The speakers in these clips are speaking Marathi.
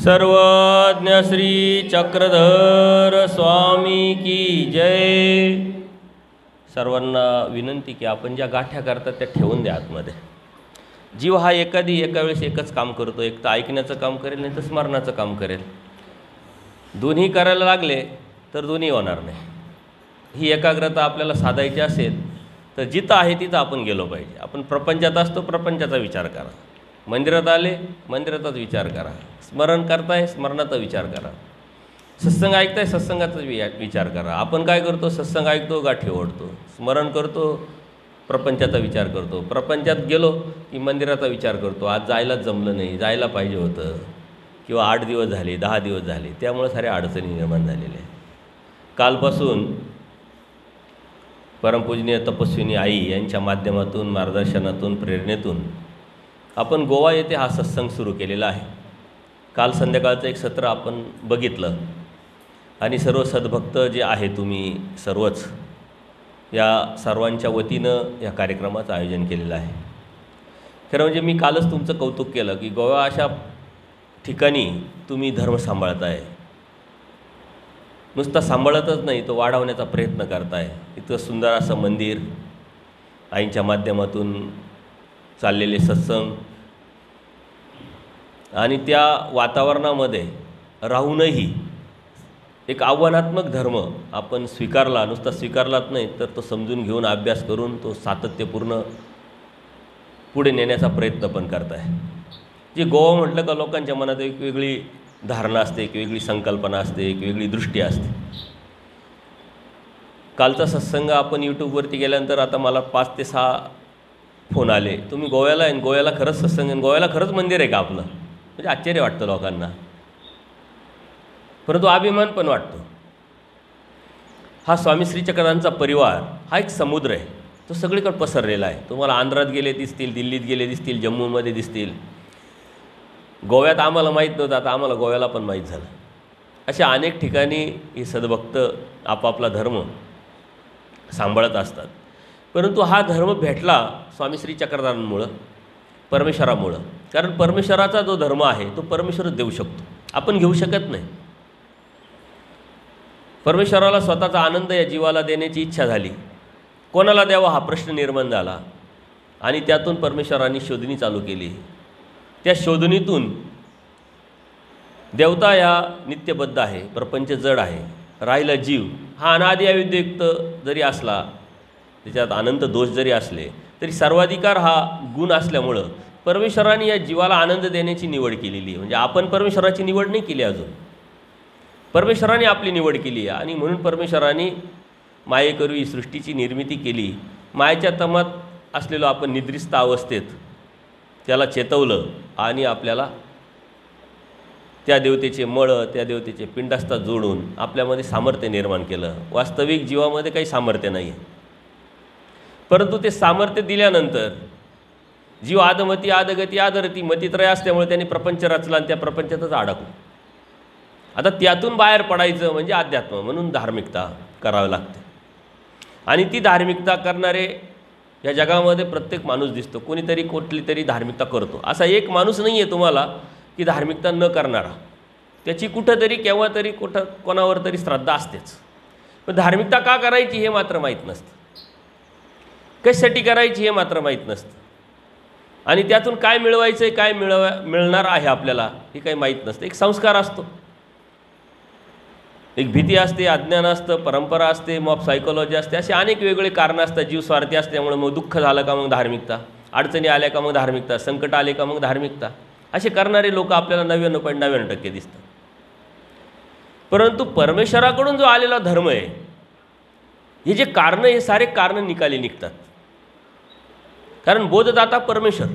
सर्वज्ञ श्री चक्रधर स्वामी की जय। सर्वांना विनंती की आपण ज्या गाठ्या करतात त्या ठेवून द्या आतमध्ये। जीव हा एका वेळेस एकच काम करतो, एक तर ऐकण्याचं काम करेल नाही तर स्मरणाचं काम करेल। दोन्ही करायला लागले तर दोन्ही होणार नाही। ही एकाग्रता आपल्याला साधायची असेल तर जिथं आहे तिथं आपण गेलो पाहिजे। आपण प्रपंचात असतो, प्रपंचाचा विचार करा। मंदिरात आले, मंदिराचाच विचार करा। स्मरण करताय, स्मरणाचा विचार करा। सत्संग ऐकताय, सत्संगाचा विचार करा। आपण काय करतो? सत्संग ऐकतो, गाठी ओढतो, स्मरण करतो, प्रपंचाचा विचार करतो। प्रपंचात गेलो की मंदिराचा विचार करतो। आज जायलाच जमलं नाही, जायला पाहिजे होतं, किंवा 8 दिवस झाले, 10 दिवस झाले, त्यामुळे साऱ्या अडचणी निर्माण झालेल्या आहेत। कालपासून परमपूजनीय तपस्विनी आई यांच्या माध्यमातून, मार्गदर्शनातून, प्रेरणेतून आपण गोवा येथे हा सत्संग सुरू केलेला आहे। काल संध्याकाळचं एक सत्र आपण बघितलं आणि सर्व सद्भक्त जे आहे तुम्ही सर्वच, या सर्वांच्या वतीनं या कार्यक्रमाचं आयोजन केलेलं आहे। खरं म्हणजे मी कालच तुमचं कौतुक केलं की गोवा अशा ठिकाणी तुम्ही धर्म सांभाळताय। नुसता सांभाळतच नाही, तो वाढवण्याचा प्रयत्न करताय। इतकं सुंदर असं मंदिर, आईंच्या माध्यमातून चाललेले सत्संग आणि त्या वातावरणामध्ये राहूनही एक आव्हानात्मक धर्म आपण स्वीकारला। नुसता स्वीकारलाच नाही तर तो समजून घेऊन, अभ्यास करून तो सातत्यपूर्ण पुढे नेण्याचा प्रयत्न पण करताय। जे गोवा म्हटलं का लोकांच्या मनात एक वेगळी धारणा असते, एक वेगळी संकल्पना असते, एक वेगळी दृष्टी असते। कालचा सत्संग आपण यूट्यूबवरती गेल्यानंतर आता मला 5 ते 6 फोन आले, तुम्ही गोव्याला आहे, गोव्याला खरंच सत्संग आहे, गोव्याला खरंच मंदिर आहे का आपलं? म्हणजे आश्चर्य वाटतं लोकांना, परंतु अभिमान पण वाटतो। हा स्वामी श्री चक्रधांचा परिवार हा एक समुद्र आहे, तो सगळीकडे पसरलेला आहे। तुम्हाला आंध्रात गेले दिसतील, दिल्लीत गेले दिसतील, जम्मूमध्ये दिसतील। गोव्यात आम्हाला माहीत नव्हतं, आता आम्हाला गोव्याला पण माहीत झालं। अशा अनेक ठिकाणी हे सद्भक्त आपापला धर्म सांभाळत असतात, परंतु हा धर्म भेटला स्वामी श्री चक्रधारांमुळं, परमेश्वरामुळं। कारण परमेश्वराचा जो धर्म आहे तो परमेश्वरच देऊ शकतो, आपण घेऊ शकत नाही। परमेश्वराला स्वतःचा आनंद या जीवाला देण्याची इच्छा झाली, कोणाला द्यावा हा प्रश्न निर्माण झाला आणि त्यातून परमेश्वरांनी शोधणी चालू केली। त्या शोधणीतून देवता या नित्यबद्ध आहे, प्रपंच जड आहे, राहिला जीव हा अनादि अविद्युक्त जरी असला, त्याच्यात अनंत दोष जरी असले तरी सर्वाधिकार हा गुण असल्यामुळं परमेश्वराने या जीवाला आनंद देण्याची निवड केलेली आहे। म्हणजे आपण परमेश्वराची निवड नाही केली अजून, परमेश्वराने आपली निवड केली आहे। आणि म्हणून परमेश्वराने मायेकरू ही सृष्टीची निर्मिती केली। मायेच्या तमात असलेलो आपण निद्रिस्त अवस्थेत त्याला चेतवलं आणि आपल्याला त्या देवतेचे मळ, त्या देवतेचे पिंडास्ता जोडून आपल्यामध्ये सामर्थ्य निर्माण केलं। वास्तविक जीवामध्ये काही सामर्थ्य नाही आहे, परंतु ते सामर्थ्य दिल्यानंतर जीव आदमती आदगती आदरती मतित्रय असल्यामुळे त्यांनी प्रपंच रचला आणि त्या प्रपंचातच अडकलो। आता त्यातून बाहेर पडायचं म्हणजे अध्यात्म, म्हणून धार्मिकता करावी लागते। आणि ती धार्मिकता करणारे या जगामध्ये प्रत्येक माणूस दिसतो, कोणीतरी कुठली तरी धार्मिकता करतो। असा एक माणूस नाही आहे तुम्हाला की धार्मिकता न करणारा, त्याची कुठंतरी केव्हा तरी कोणावर तरी श्रद्धा असतेच। पण धार्मिकता का करायची हे मात्र माहीत नसतं, कशासाठी करायची हे मात्र माहीत नसतं, आणि त्यातून काय मिळवायचं आहे, काय मिळणार आहे आपल्याला हे काही माहीत नसतं। एक संस्कार असतो, एक भीती असते, अज्ञान असतं, परंपरा असते, मॉब सायकोलॉजी असते, असे अनेक वेगवेगळे कारणं असतात। जीव स्वार्थी असल्यामुळे मग दुःख झालं का मग धार्मिकता, अडचणी आल्या का मग धार्मिकता, संकट आले का मग धार्मिकता, असे करणारे लोक आपल्याला 99.99% दिसतात। परंतु परमेश्वराकडून जो आलेला धर्म आहे, हे जे कारणं, हे सारे कारणं निकाली निघतात। कारण बोधदाता परमेश्वर,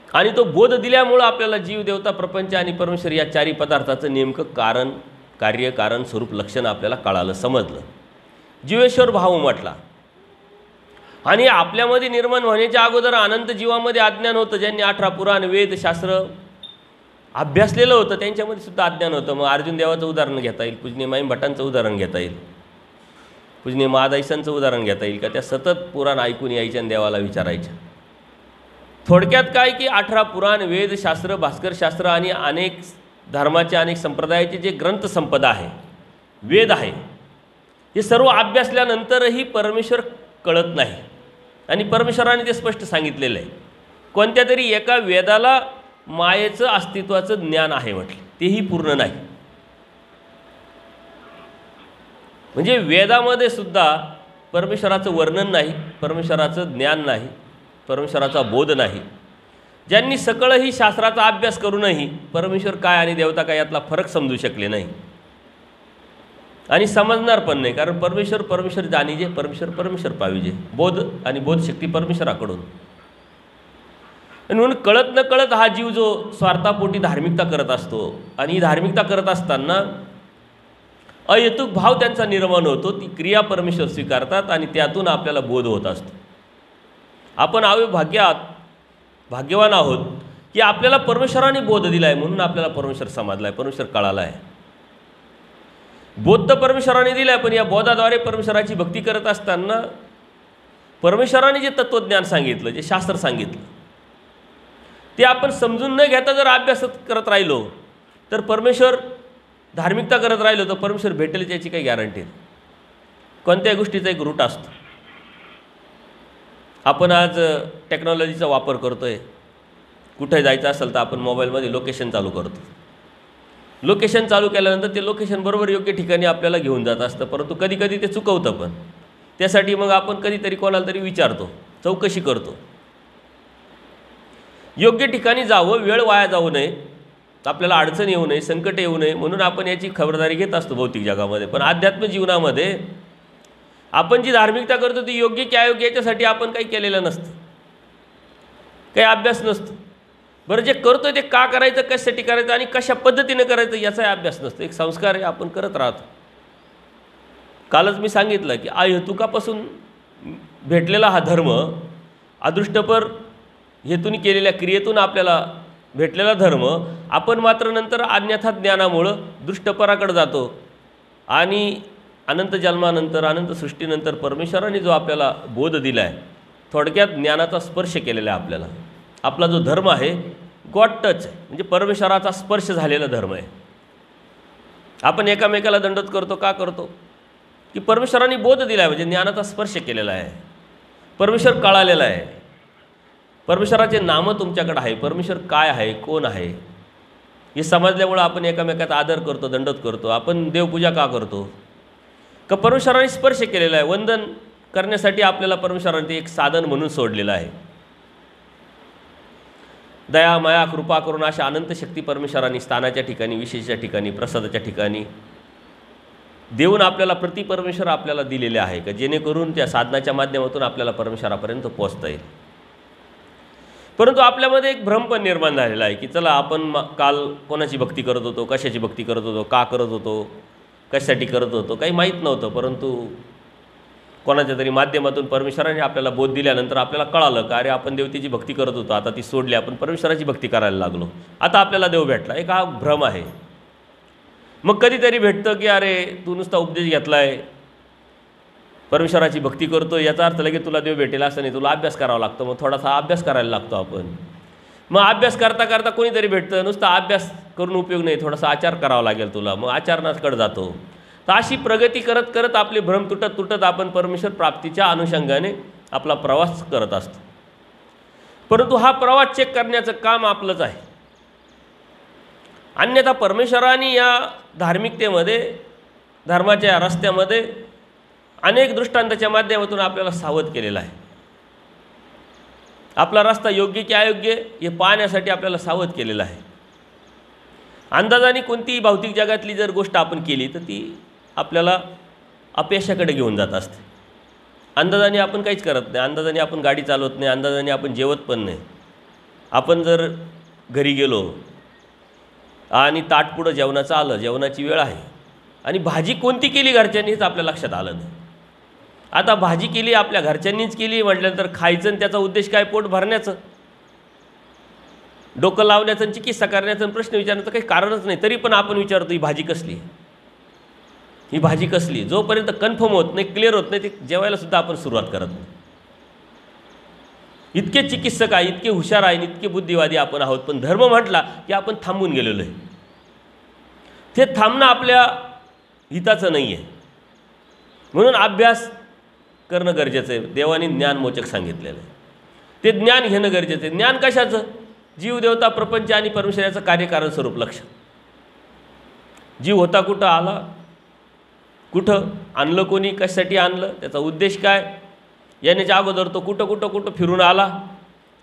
आणि तो बोध दिल्यामुळं आपल्याला जीव, देवता, प्रपंच आणि परमेश्वर या चारी पदार्थाचं नेमकं कारण, कार्य, कारण, स्वरूप, लक्षण आपल्याला कळालं, समजलं। जीवेश्वर भाव उमटला आणि आपल्यामध्ये निर्माण होण्याच्या अगोदर अनंत जीवामध्ये अज्ञान होतं। ज्यांनी 18 पुराण, वेद, शास्त्र अभ्यासलेलं होतं त्यांच्यामध्ये सुद्धा अज्ञान होतं। मग अर्जुन देवाचं उदाहरण घेता येईल, पूजनीय माई भटांचं उदाहरण घेता येईल, पूजनीय महादाईसांचं उदाहरण घेता येईल का? त्या सतत पुराण ऐकून यायच्या आणि देवाला विचारायच्या। थोडक्यात काय की 18 पुराण, वेद, शास्त्र, भास्करशास्त्र आणि अनेक धर्माचे अनेक संप्रदायाचे जे ग्रंथसंपदा आहे, वेद आहे, हे सर्व अभ्यासल्यानंतरही परमेश्वर कळत नाही. आणि परमेश्वराने ते स्पष्ट सांगितलेलं आहे. कोणत्या तरी एका वेदाला मायेचं अस्तित्वाचं ज्ञान आहे म्हटलं, तेही पूर्ण नाही. म्हणजे वेदामध्ये सुद्धा परमेश्वराचं वर्णन नाही, परमेश्वराचं ज्ञान नाही, परमेश्वराचा बोध नाही. ज्यांनी सकळही शास्त्राचा अभ्यास करूनही परमेश्वर काय आणि देवता काय यातला फरक समजू शकले नाही आणि समजणार पण नाही. कारण परमेश्वर जाणीजे, परमेश्वर पाविजे. बोध आणि बोधशक्ती परमेश्वराकडून. आणि म्हणून कळत न कळत हा जीव जो स्वार्थापोटी धार्मिकता करत असतो आणि ही धार्मिकता करत असताना अहेतुक भाव त्यांचा निर्माण होतो. ती क्रिया परमेश्वर स्वीकारतात आणि त्यातून आपल्याला बोध होत असतो. आपण भाग्यवान आहोत की आपल्याला परमेश्वराने बोध दिला आहे, म्हणून आपल्याला परमेश्वर समजला आहे, परमेश्वर कळाला आहे. बोध तर परमेश्वराने दिला आहे, पण या बोधाद्वारे परमेश्वराची भक्ती करत असताना परमेश्वराने जे तत्त्वज्ञान सांगितलं, जे शास्त्र सांगितलं, ते आपण समजून न घेता जर अभ्यास करत राहिलो तर परमेश्वर धार्मिकता करत राहिलो तर परमेश्वर भेटेल त्याची काही गॅरंटी नाही. कोणत्याही गोष्टीचा एक रूट असतो. आपण आज टेक्नॉलॉजीचा वापर करतो आहे. कुठे जायचं असेल तर आपण मोबाईलमध्ये लोकेशन चालू करतो. लोकेशन चालू केल्यानंतर ते लोकेशन बरोबर योग्य ठिकाणी आपल्याला घेऊन जात असतं, परंतु कधी कधी ते चुकवतं पण. त्यासाठी मग आपण कधीतरी कोणाला तरी विचारतो, चौकशी करतो. योग्य ठिकाणी जावं, वेळ वाया जाऊ नये, आपल्याला अडचण येऊ नये, संकट येऊ नये, म्हणून आपण याची खबरदारी घेत असतो भौतिक जगामध्ये. पण अध्यात्म जीवनामध्ये आपण जी धार्मिकता करतो ती योग्य की अयोग्य याच्यासाठी आपण काही केलेलं नसतं, काही अभ्यास नसतो. बरं, जे करतो ते का करायचं, कशासाठी करायचं आणि कशा पद्धतीने करायचं याचाही अभ्यास नसतो. एक संस्कार आहे, आपण करत राहतो. कालच मी सांगितलं की अहेतुकापासून भेटलेला हा धर्म, अदृष्टपर हेतून केलेल्या क्रियेतून आपल्याला भेटलेला धर्म, आपण मात्र नंतर अन्यथा ज्ञानामुळं दृष्टपराकडे जातो आणि अनंत जन्मानंतर, अनंत सृष्टीनंतर परमेश्वराने जो आपल्याला बोध दिला आहे, थोडक्यात ज्ञानाचा स्पर्श केलेला आहे आपल्याला. आपला जो धर्म आहे गॉड टच आहे, म्हणजे परमेश्वराचा स्पर्श झालेला धर्म आहे. आपण एकामेकाला दंडवत करतो, का करतो की परमेश्वराने बोध दिला आहे, म्हणजे ज्ञानाचा स्पर्श केलेला आहे, परमेश्वर कळालेला आहे, परमेश्वराचे नामं तुमच्याकडे आहे, परमेश्वर काय आहे, कोण आहे हे समजल्यामुळं आपण एकामेकाचा आदर करतो, दंडवत करतो. आपण देवपूजा का करतो, का परमेश्वराने स्पर्श केलेला आहे. वंदन करण्यासाठी आपल्याला परमेश्वराने ते एक साधन म्हणून सोडलेलं आहे. दया, माया, कृपा करून अशा अनंत शक्ती परमेश्वराने स्थानाच्या ठिकाणी, विशेषच्या ठिकाणी, प्रसादाच्या ठिकाणी देऊन आपल्याला परमेश्वर आपल्याला दिलेले आहे, का जेणेकरून त्या साधनाच्या माध्यमातून आपल्याला परमेश्वरापर्यंत पोहोचता येईल. परंतु आपल्यामध्ये एक भ्रम पण निर्माण झालेला आहे की चला आपण काल कोणाची भक्ती करत होतो, कशाची भक्ती करत होतो, का करत होतो, कशासाठी करत होतो, काही माहीत नव्हतं. परंतु कोणाच्या तरी माध्यमातून परमेश्वराने आपल्याला बोध दिल्यानंतर आपल्याला कळालं का अरे आपण देवतेची भक्ती करत होतो, आता ती सोडली, आपण परमेश्वराची भक्ती करायला लागलो, आता आपल्याला देव भेटला. एक हा भ्रम आहे. मग कधीतरी भेटतं की अरे तू नुसता उपदेश घेतला आहे, परमेश्वराची भक्ती करतो, याचा अर्थ लगेच तुला देव भेटेल असं नाही, तुला अभ्यास करावा लागतो. मग थोडासा अभ्यास करायला लागतो आपण. मग अभ्यास करता करता कोणीतरी भेटतं, नुसता अभ्यास करून उपयोग नाही, थोडासा आचार करावा लागेल तुला, मग आचरणाकडे जातो. तर अशी प्रगती करत करत आपले भ्रम तुटत तुटत आपण परमेश्वर प्राप्तीच्या अनुषंगाने आपला प्रवास करत असतो. परंतु हा प्रवास चेक करण्याचं काम आपलंच आहे. अन्यथा परमेश्वराने या धार्मिकतेमध्ये, धर्माच्या रस्त्यामध्ये अनेक दृष्टांताच्या माध्यमातून आपल्याला सावध केलेला आहे. आपला रस्ता योग्य की अयोग्य हे पाहण्यासाठी आपल्याला सावध केलेला आहे. अंदाजाने कोणतीही भौतिक जगातली जर गोष्ट आपण केली तर ती आपल्याला अपयशाकडे घेऊन जात असते. अंदाजाने आपण काहीच करत नाही, अंदाजाने आपण गाडी चालवत नाही, अंदाजाने आपण जेवत पण नाही. आपण जर घरी गेलो आणि ताट पुढं जेवणाचं आलं, जेवणाची वेळ आहे आणि भाजी कोणती केली घरच्यांनी हेच आपल्या लक्षात आलं नाही. आता भाजी केली आपल्या घरच्यांनीच केली म्हटल्यानंतर खायचं आणि त्याचा उद्देश काय, पोट भरण्याचं, डोकं लावण्याचं, चिकित्सा करण्याचं, प्रश्न विचारण्याचं काही कारणच नाही. तरी पण आपण विचारतो ही भाजी कसली, ही भाजी कसली. जोपर्यंत कन्फर्म होत नाही, क्लिअर होत नाही, ते जेवायला सुद्धा आपण सुरुवात करत नाही. इतके चिकित्सक आहे, इतके हुशार आहे, इतके बुद्धिवादी आपण आहोत, पण धर्म म्हटला की आपण थांबून गेलेलो आहे. ते थांबणं आपल्या हिताचं नाही आहे. म्हणून अभ्यास करणं गरजेचं आहे. देवाने ज्ञानमोचक सांगितलेलं आहे. ते ज्ञान घेणं गरजेचं आहे. ज्ञान कशाचं? जीव, देवता, प्रपंच आणि परमेश्वराचं कार्यकारण स्वरूप लक्ष. जीव होता कुठं, आला कुठं, आणलं कोणी, कशासाठी आणलं, त्याचा उद्देश काय, येण्याच्या अगोदर तो कुठं कुठं कुठं फिरून आला,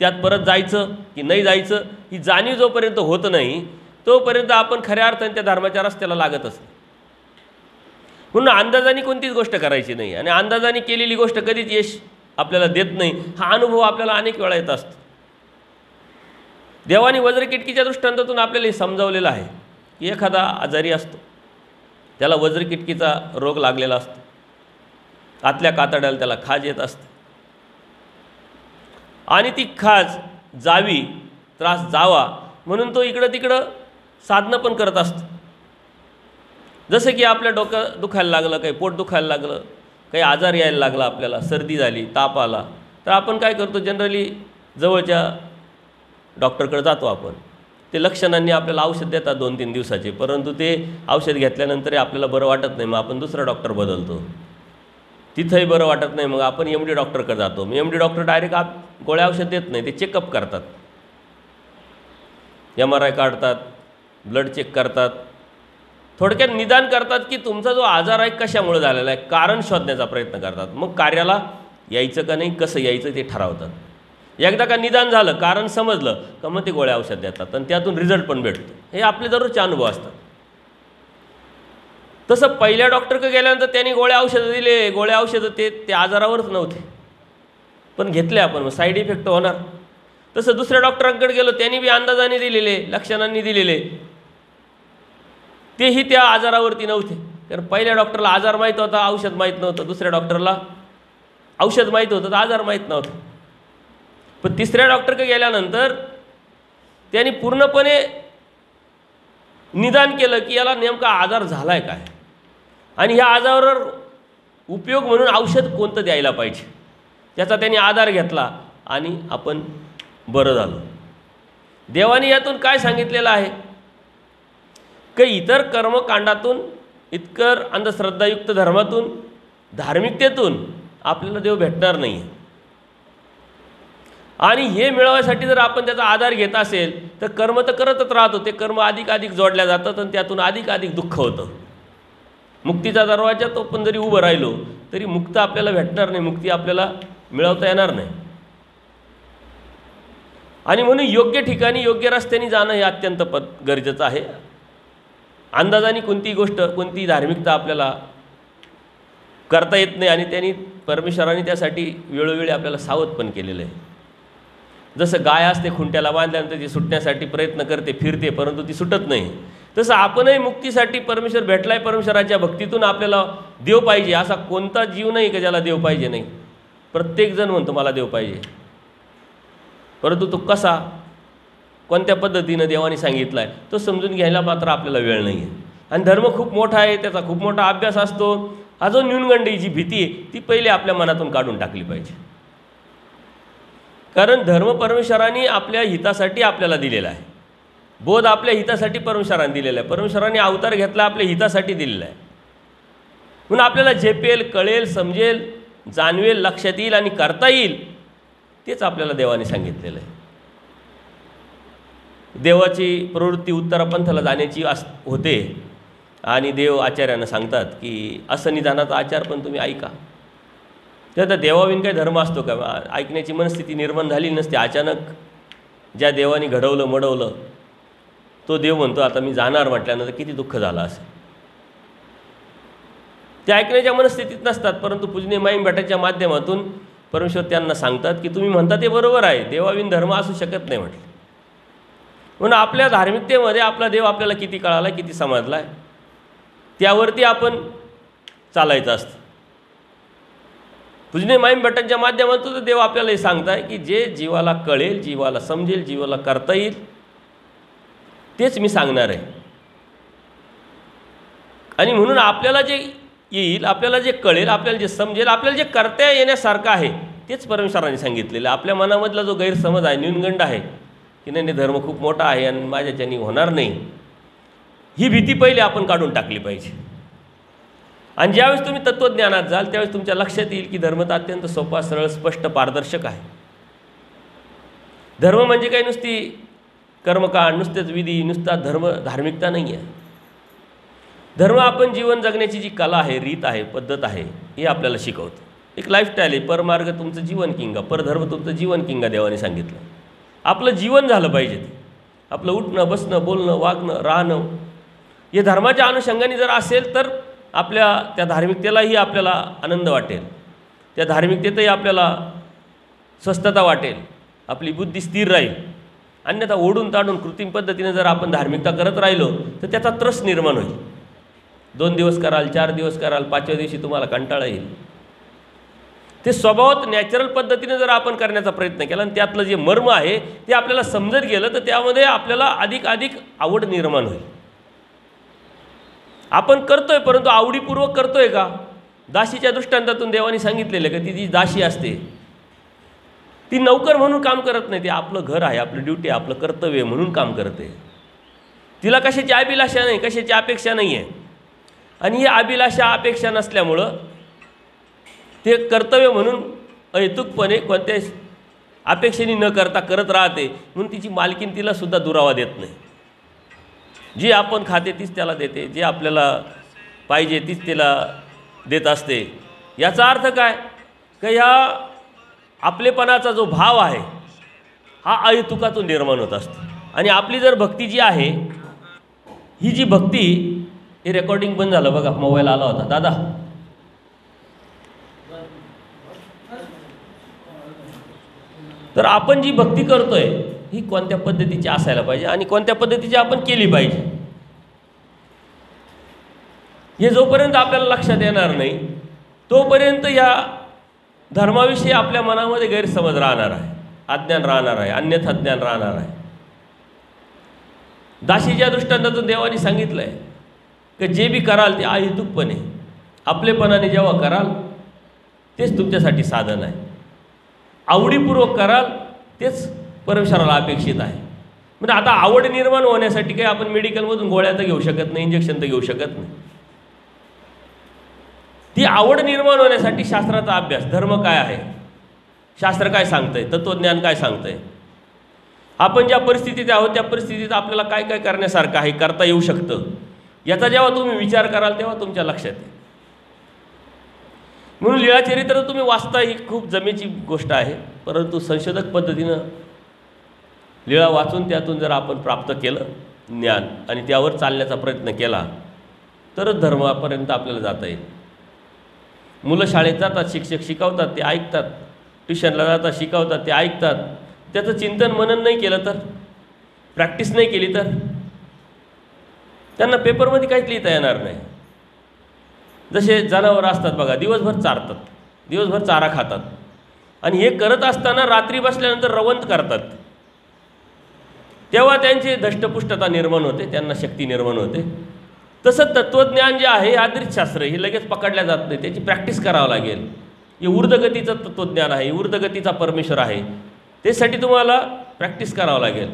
त्यात परत जायचं की नाही जायचं, ही जाणीव जोपर्यंत होत नाही तोपर्यंत आपण खऱ्या अर्थाने त्या धर्माच्या रस्त्याला लागतच नाही. म्हणून अंदाजाने कोणतीच गोष्ट करायची नाही, आणि अंदाजाने केलेली गोष्ट कधीच यश आपल्याला देत नाही. हा अनुभव आपल्याला अनेक वेळा येत असतो. देवाने वज्रकिटकीच्या दृष्टांतातून आपल्याला हे समजावलेलं आहे की एखादा आजारी असतो, त्याला वज्रकिटकीचा रोग लागलेला असतो, आतल्या कातड्याला त्याला खाज येत असते, आणि ती खाज जावी, त्रास जावा म्हणून तो इकडं तिकडं साधनं पण करत असतो. जसं की आपल्या डोकं दुखायला लागलं, काही पोट दुखायला लागलं, काही आजार यायला लागला, आपल्याला सर्दी झाली, ताप आला, तर आपण काय करतो, जनरली जवळच्या डॉक्टरकडे जातो आपण. ते लक्षणांनी आपल्याला औषध देतात 2-3 दिवसाचे, परंतु ते औषध घेतल्यानंतरही आपल्याला बरं वाटत नाही, मग आपण दुसरा डॉक्टर बदलतो. तिथंही बरं वाटत नाही, मग आपण MD डॉक्टरकडे जातो. मग MD डॉक्टर डायरेक्ट गोळ्या औषध देत नाही, ते चेकअप करतात, MRI काढतात, ब्लड चेक करतात, थोडक्यात निदान करतात की तुमचा जो आजार आहे कशामुळे झालेला आहे, कारण शोधण्याचा प्रयत्न करतात. मग कार्याला यायचं का नाही, कसं यायचं ते ठरवतात. एकदा का निदान झालं, कारण समजलं का मग ते गोळ्या औषध देतात, आणि त्यातून रिझल्ट पण भेटतो. हे आपले दररोजचे अनुभव असतात. तसं पहिल्या डॉक्टरकडे गेल्यानंतर त्यांनी गोळ्या औषधं दिले, गोळ्या औषधं ते आजारावरच नव्हते, पण घेतले आपण, मग साईड इफेक्ट होणार. तसं दुसऱ्या डॉक्टरांकडे गेलो, त्यांनी बी अंदाजाने दिलेले, लक्षणांनी दिलेले, तेही त्या आजारावरती नव्हते. कारण पहिल्या डॉक्टरला आजार माहीत होता, औषध माहीत नव्हतं. दुसऱ्या डॉक्टरला औषध माहीत होतं तर आजार माहीत नव्हतं. पण तिसऱ्या डॉक्टरकडे गेल्यानंतर त्यांनी पूर्णपणे निदान केलं की याला नेमका आजार झाला आहे काय, आणि ह्या आजारावर उपयोग म्हणून औषध कोणतं द्यायला पाहिजे, त्याचा त्यांनी आधार घेतला आणि आपण बरं झालं. देवाने यातून काय सांगितलेलं आहे की इतर कर्मकांडातून, इतर अंधश्रद्धायुक्त धर्मातून, धार्मिकतेतून आपल्याला देव भेटणार नाही. आणि हे मिळवण्यासाठी जर आपण त्याचा आधार घेत असेल तर कर्म तर करतच राहतो, ते कर्म अधिक जोडल्या जातात आणि त्यातून अधिक दुःख होतं. मुक्तीचा दरवाजा तो पण जरी उभं राहिलो तरी मुक्त आपल्याला भेटणार नाही, मुक्ती आपल्याला मिळवता येणार नाही. आणि म्हणून योग्य ठिकाणी योग्य रस्त्याने जाणं हे अत्यंत गरजेचं आहे. अंदाजाने कोणती गोष्ट, कोणती धार्मिकता आपल्याला करता येत नाही, आणि त्यांनी परमेश्वराने त्यासाठी वेळोवेळी आपल्याला सावध पण केलेलं आहे. जसं गाय असते खुंट्याला बांधल्यानंतर ती सुटण्यासाठी प्रयत्न करते, फिरते, परंतु ती सुटत नाही, तसं आपणही मुक्तीसाठी परमेश्वर भेटलाय, परमेश्वराच्या भक्तीतून आपल्याला देव पाहिजे. असा कोणता जीव नाही की ज्याला देव पाहिजे नाही. प्रत्येकजण म्हणतो मला देव पाहिजे, परंतु तो कसा, कोणत्या पद्धतीनं देवाने सांगितला आहे तो समजून घ्यायला मात्र आपल्याला वेळ नाही आहे. आणि धर्म खूप मोठा आहे, त्याचा खूप मोठा अभ्यास असतो. हा जो न्यूनगंडी, जी भीती आहे ती पहिले आपल्या मनातून काढून टाकली पाहिजे. कारण धर्म परमेश्वराने आपल्या हितासाठी आपल्याला दिलेला आहे, बोध आपल्या हितासाठी परमेश्वराने दिलेला आहे. परमेश्वराने अवतार घेतला आपल्या हितासाठी दिलेला आहे. म्हणून आपल्याला झेपेल, कळेल, समजेल, जाणवेल, लक्षात येईल आणि करता येईल तेच आपल्याला देवाने सांगितलेलं आहे. देवाची प्रवृत्ती उत्तरापंथाला जाण्याची होते, आणि देव आचार्यांना सांगतात की असं निदानाचा आचार पण तुम्ही ऐका. तर देवाविन काही धर्म असतो का? ऐकण्याची मनस्थिती निर्माण झाली नसते. अचानक ज्या देवाने घडवलं मडवलं तो देव म्हणतो आता मी जाणार म्हटल्यानंतर किती दुःख झालं असेल. ते ऐकण्याच्या मनस्थितीत नसतात, परंतु पूजनीय माईम भट्टाच्या माध्यमातून परमेश्वर त्यांना सांगतात की तुम्ही म्हणता ते बरोबर आहे, देवाविन धर्म असू शकत नाही म्हटलं. म्हणून आपल्या धार्मिकतेमध्ये आपला देव आपल्याला किती कळाला, किती समजला आहे, त्यावरती आपण चालायचं असतं. पूजनीय माईम भट्टांच्या माध्यमातून देव आपल्याला हे सांगताय की जे जीवाला कळेल, जीवाला समजेल, जीवाला करता येईल तेच मी सांगणार आहे. आणि म्हणून आपल्याला जे येईल, आपल्याला जे कळेल, आपल्याला जे समजेल, आपल्याला जे करता येण्यासारखं आहे तेच परमेश्वराने सांगितलेलं. आपल्या मनामधला जो गैरसमज आहे, न्यूनगंड आहे की नाही धर्म खूप मोठा आहे आणि माझ्याच्यानी होणार नाही, ही भीती पहिले आपण काढून टाकली पाहिजे. आणि ज्यावेळेस तुम्ही तत्त्वज्ञानात जाल त्यावेळेस तुमच्या लक्षात येईल की धर्म तर अत्यंत सोपा, सरळ, स्पष्ट, पारदर्शक आहे. धर्म म्हणजे काही नुसती कर्मकांड, नुसतेच विधी, नुसता धार्मिकता नाही आहे. धर्म आपण जीवन जगण्याची जी कला आहे, रीत आहे, पद्धत आहे, हे आपल्याला शिकवतं. एक लाईफस्टाईल आहे. परमार्ग तुमचं जीवन किंगा, परधर्म तुमचं जीवन किंगा देवाने सांगितलं. आपलं जीवन झालं पाहिजे. ते आपलं उठणं, बसणं, बोलणं, वागणं, राहणं हे धर्माच्या अनुषंगाने जर असेल तर आपल्या त्या धार्मिकतेलाही आपल्याला आनंद वाटेल, त्या धार्मिकतेतही आपल्याला स्वस्थता वाटेल, आपली बुद्धी स्थिर राहील. अन्यथा ओढून ताडून कृत्रिम पद्धतीने जर आपण धार्मिकता करत राहिलो तर त्याचा त्रस निर्माण होईल. 2 दिवस कराल, 4 दिवस कराल, 5व्या दिवशी तुम्हाला कंटाळा येईल. ते स्वभावात नॅचरल पद्धतीने जर आपण करण्याचा प्रयत्न केला आणि त्यातलं जे मर्म आहे ते आपल्याला समजत गेलं तर त्यामध्ये आपल्याला अधिक आवड निर्माण होईल. आपण करतोय परंतु आवडीपूर्वक करतोय का? दासीच्या दृष्टांतातून देवाने सांगितलेलं की ती जी दासी असते ती नौकर म्हणून काम करत नाही. ते आपलं घर आहे, आपलं ड्युटी आहे, आपलं कर्तव्य म्हणून काम करते. तिला कशाची अभिलाषा नाही, कशाची अपेक्षा नाही आहे. आणि ही अभिलाषा अपेक्षा नसल्यामुळं ते कर्तव्य म्हणून अहेतुकपणे कोणत्या अपेक्षेने न करता करत राहते. म्हणून तिची मालकीन तिला सुद्धा दुरावा देत नाही. जी आपण खाते तीच त्याला देते, जे आपल्याला पाहिजे तीच तिला देत असते. याचा अर्थ काय की ह्या आपलेपणाचा जो भाव आहे हा अहेतुकातून निर्माण होत असतो. आणि आपली जर भक्ती जी आहे, ही जी भक्ती, हे रेकॉर्डिंग बंद झालं बघा, मोबाईल आला होता दादा. तर आपण जी भक्ती करतोय ही कोणत्या पद्धतीची असायला पाहिजे आणि कोणत्या पद्धतीची आपण केली पाहिजे, हे जोपर्यंत आपल्याला लक्षात येणार नाही तोपर्यंत या धर्माविषयी आपल्या मनामध्ये गैरसमज राहणार आहे, अज्ञान राहणार आहे, अन्यथा ज्ञान राहणार आहे. दासीच्या दृष्टांतातून देवाने सांगितलं आहे की जे बी कराल ते अहेतुकपणे आपलेपणाने जेव्हा कराल तेच तुमच्यासाठी साधन आहे. आवडीपूर्वक कराल तेच परमेश्वराला अपेक्षित आहे. म्हणजे आता आवड निर्माण होण्यासाठी काही आपण मेडिकलमधून गोळ्या तर घेऊ शकत नाही, इंजेक्शन तर घेऊ शकत नाही. ती आवड निर्माण होण्यासाठी शास्त्राचा अभ्यास, धर्म काय आहे, शास्त्र काय सांगतंय, तत्त्वज्ञान काय सांगतंय, आपण ज्या परिस्थितीत आहोत त्या परिस्थितीत आपल्याला काय काय करण्यासारखं आहे, करता येऊ शकतं, याचा जेव्हा तुम्ही विचार कराल तेव्हा तुमच्या लक्षात येईल. म्हणून लीळाचरित्र तुम्ही वाचता ही खूप जमेची गोष्ट आहे. परंतु संशोधक पद्धतीनं लीळा वाचून त्यातून जर आपण प्राप्त केलं ज्ञान आणि त्यावर चालण्याचा प्रयत्न केला तरच धर्मापर्यंत आपल्याला जाता येईल. मुलं शाळेत जातात, शिक्षक शिकवतात, ते ऐकतात, ट्युशनला जातात, शिकवतात, ते ऐकतात. त्याचं चिंतन मनन नाही केलं तर, प्रॅक्टिस नाही केली तर त्यांना पेपरमध्ये काहीच लिहिता येणार नाही. जसे जनावरं असतात बघा, दिवसभर चारतात, दिवसभर चारा खातात आणि हे करत असताना रात्री बसल्यानंतर रवंत करतात. तेव्हा त्यांची धष्टपुष्टता निर्माण होते, त्यांना शक्ती निर्माण होते. तसं तत्त्वज्ञान जे आहे, आदरितशास्त्र, हे लगेच पकडल्या जात नाही, त्याची प्रॅक्टिस करावं लागेल. हे ऊर्ध्वगतीचं तत्त्वज्ञान आहे, ऊर्ध्वगतीचा परमेश्वर आहे, त्यासाठी तुम्हाला प्रॅक्टिस करावं लागेल.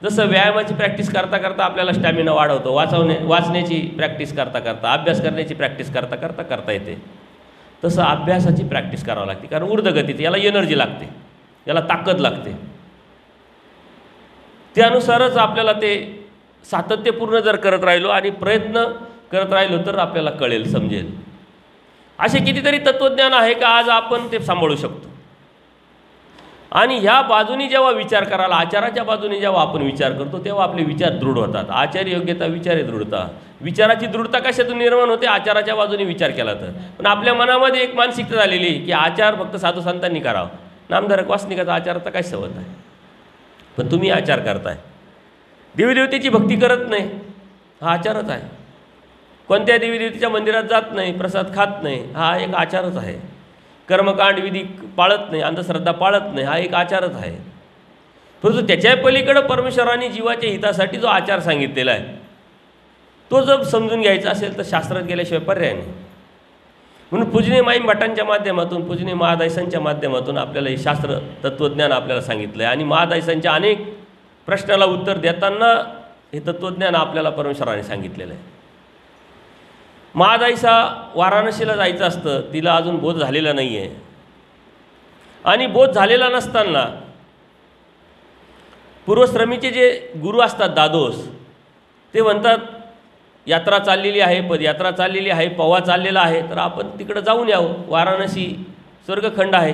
जसं व्यायामाची प्रॅक्टिस करता करता आपल्याला स्टॅमिना वाढवतो, वाचण्याची प्रॅक्टिस करता करता, अभ्यास करण्याची प्रॅक्टिस करता करता करता येते, तसं अभ्यासाची प्रॅक्टिस करावं लागते. कारण ऊर्ध्वगतीचं याला एनर्जी लागते, याला ताकद लागते. त्यानुसारच आपल्याला ते सातत्यपूर्ण जर करत राहिलो आणि प्रयत्न करत राहिलो तर आपल्याला कळेल, समजेल. असे कितीतरी तत्त्वज्ञान आहे का आज आपण ते सांभाळू शकतो. आणि ह्या बाजूनी जेव्हा विचार करायला, आचाराच्या बाजूने जेव्हा आपण विचार करतो तेव्हा आपले विचार दृढ होतात. आचार्य योग्यता, विचारे दृढता. विचाराची दृढता कशातून निर्माण होते? आचाराच्या बाजूने विचार केला तर. पण आपल्या मनामध्ये एक मानसिकता झालेली आहे की आचार फक्त साधू संतांनी करावा, नामधारक वासनिकाचा आचाराचा काय संबंध आहे. पण तुम्ही आचार करताय, देवीदेवतेची भक्ती करत नाही, हा आचारच आहे. कोणत्या देवीदेवतेच्या मंदिरात जात नाही, प्रसाद खात नाही, हा एक आचारच आहे. कर्मकांड विधी पाळत नाही, अंधश्रद्धा पाळत नाही, हा एक आचारच आहे. परंतु त्याच्या पलीकडं परमेश्वराने जीवाच्या हितासाठी जो आचार सांगितलेला आहे तो जर समजून घ्यायचा असेल तर शास्त्रात गेल्याशिवाय पर्याय नाही. म्हणून पूजनीय माईम भटांच्या माध्यमातून, पूजनीय महादायसांच्या माध्यमातून आपल्याला हे शास्त्र तत्त्वज्ञान आपल्याला सांगितलं आहे. आणि महादायसांच्या अनेक प्रश्नाला उत्तर देताना हे तत्त्वज्ञान आपल्याला परमेश्वराने सांगितलेलं आहे. महादायसा वाराणसीला जायचं असतं, तिला अजून बोध झालेला नाही आहे. आणि बोध झालेला नसताना पूर्वश्रमीचे जे गुरु असतात दादोस, ते म्हणतात यात्रा चाललेली आहे, पदयात्रा चाललेली आहे, पवा चाललेला आहे, तर आपण तिकडं जाऊन यावं. वाराणसी स्वर्गखंड आहे,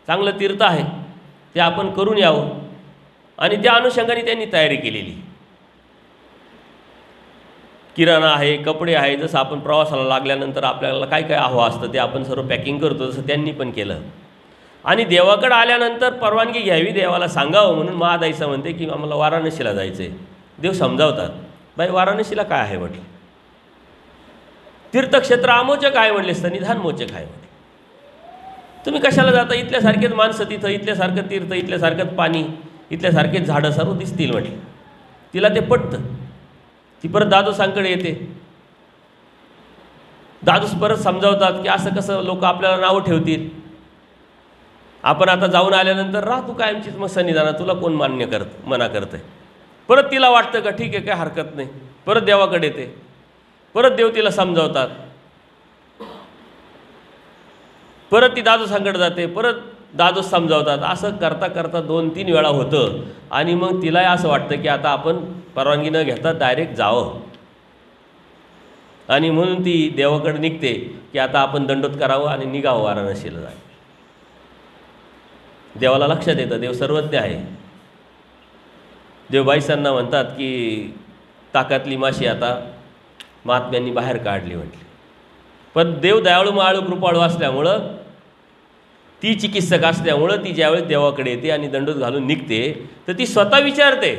चांगलं तीर्थ आहे, ते आपण करून यावं. आणि त्या अनुषंगाने त्यांनी तयारी केलेली. किराणा आहे, कपडे आहे, जसं आपण प्रवासाला लागल्यानंतर आपल्याला काय काय हवं असतं ते आपण सर्व पॅकिंग करतो, तसं त्यांनी पण केलं. आणि देवाकडे आल्यानंतर परवानगी घ्यावी, देवाला सांगावं. म्हणून महादायसा म्हणते की आम्हाला वाराणसीला जायचं आहे. देव समजावतात, बाई वाराणसीला काय आहे म्हटलं, तीर्थक्षेत्र आमोचक आहे म्हटले, सन्निधान मोचक आहे म्हटले. तुम्ही कशाला जाता, इथल्यासारखेच माणसं तिथं, इथल्यासारखं तीर्थ, इथल्यासारखंच पाणी, इथल्यासारखेच झाडं सर्व दिसतील म्हटले. तिला ते पटतं. ती परत दादोसांकडे येते. दादोस परत समजावतात की असं कसं लोक आपल्याला नावं ठेवतील, आपण आता जाऊन आल्यानंतर राह तू कायमचीच मग सन्निधानात, तुला कोण मना करतंय. परत तिला वाटतं का ठीक आहे, काय हरकत नाही. परत देवाकडे येते. परत देव तिला समजावतात. परत ती दादोसांकडे जाते. परत दादोस समजावतात. असं करता करता 2-3 वेळा होतं. आणि मग तिलाही असं वाटतं की आता आपण परवानगी न घेता डायरेक्ट जावं. आणि म्हणून ती देवाकडे निघते की आता आपण दंडोत करावं आणि निघावं वाराणसीला जायचं. देवाला लक्षात येतं, देव सर्वज्ञ आहे. देवबाईसांना म्हणतात की ताकातली माशी आता महात्म्यांनी बाहेर काढली म्हटली. पण देव दयाळू माळू कृपाळू असल्यामुळं, ती चिकित्सक असल्यामुळं ती ज्यावेळेस देवाकडे येते आणि दंडोत घालून निघते, तर ती स्वतः विचारते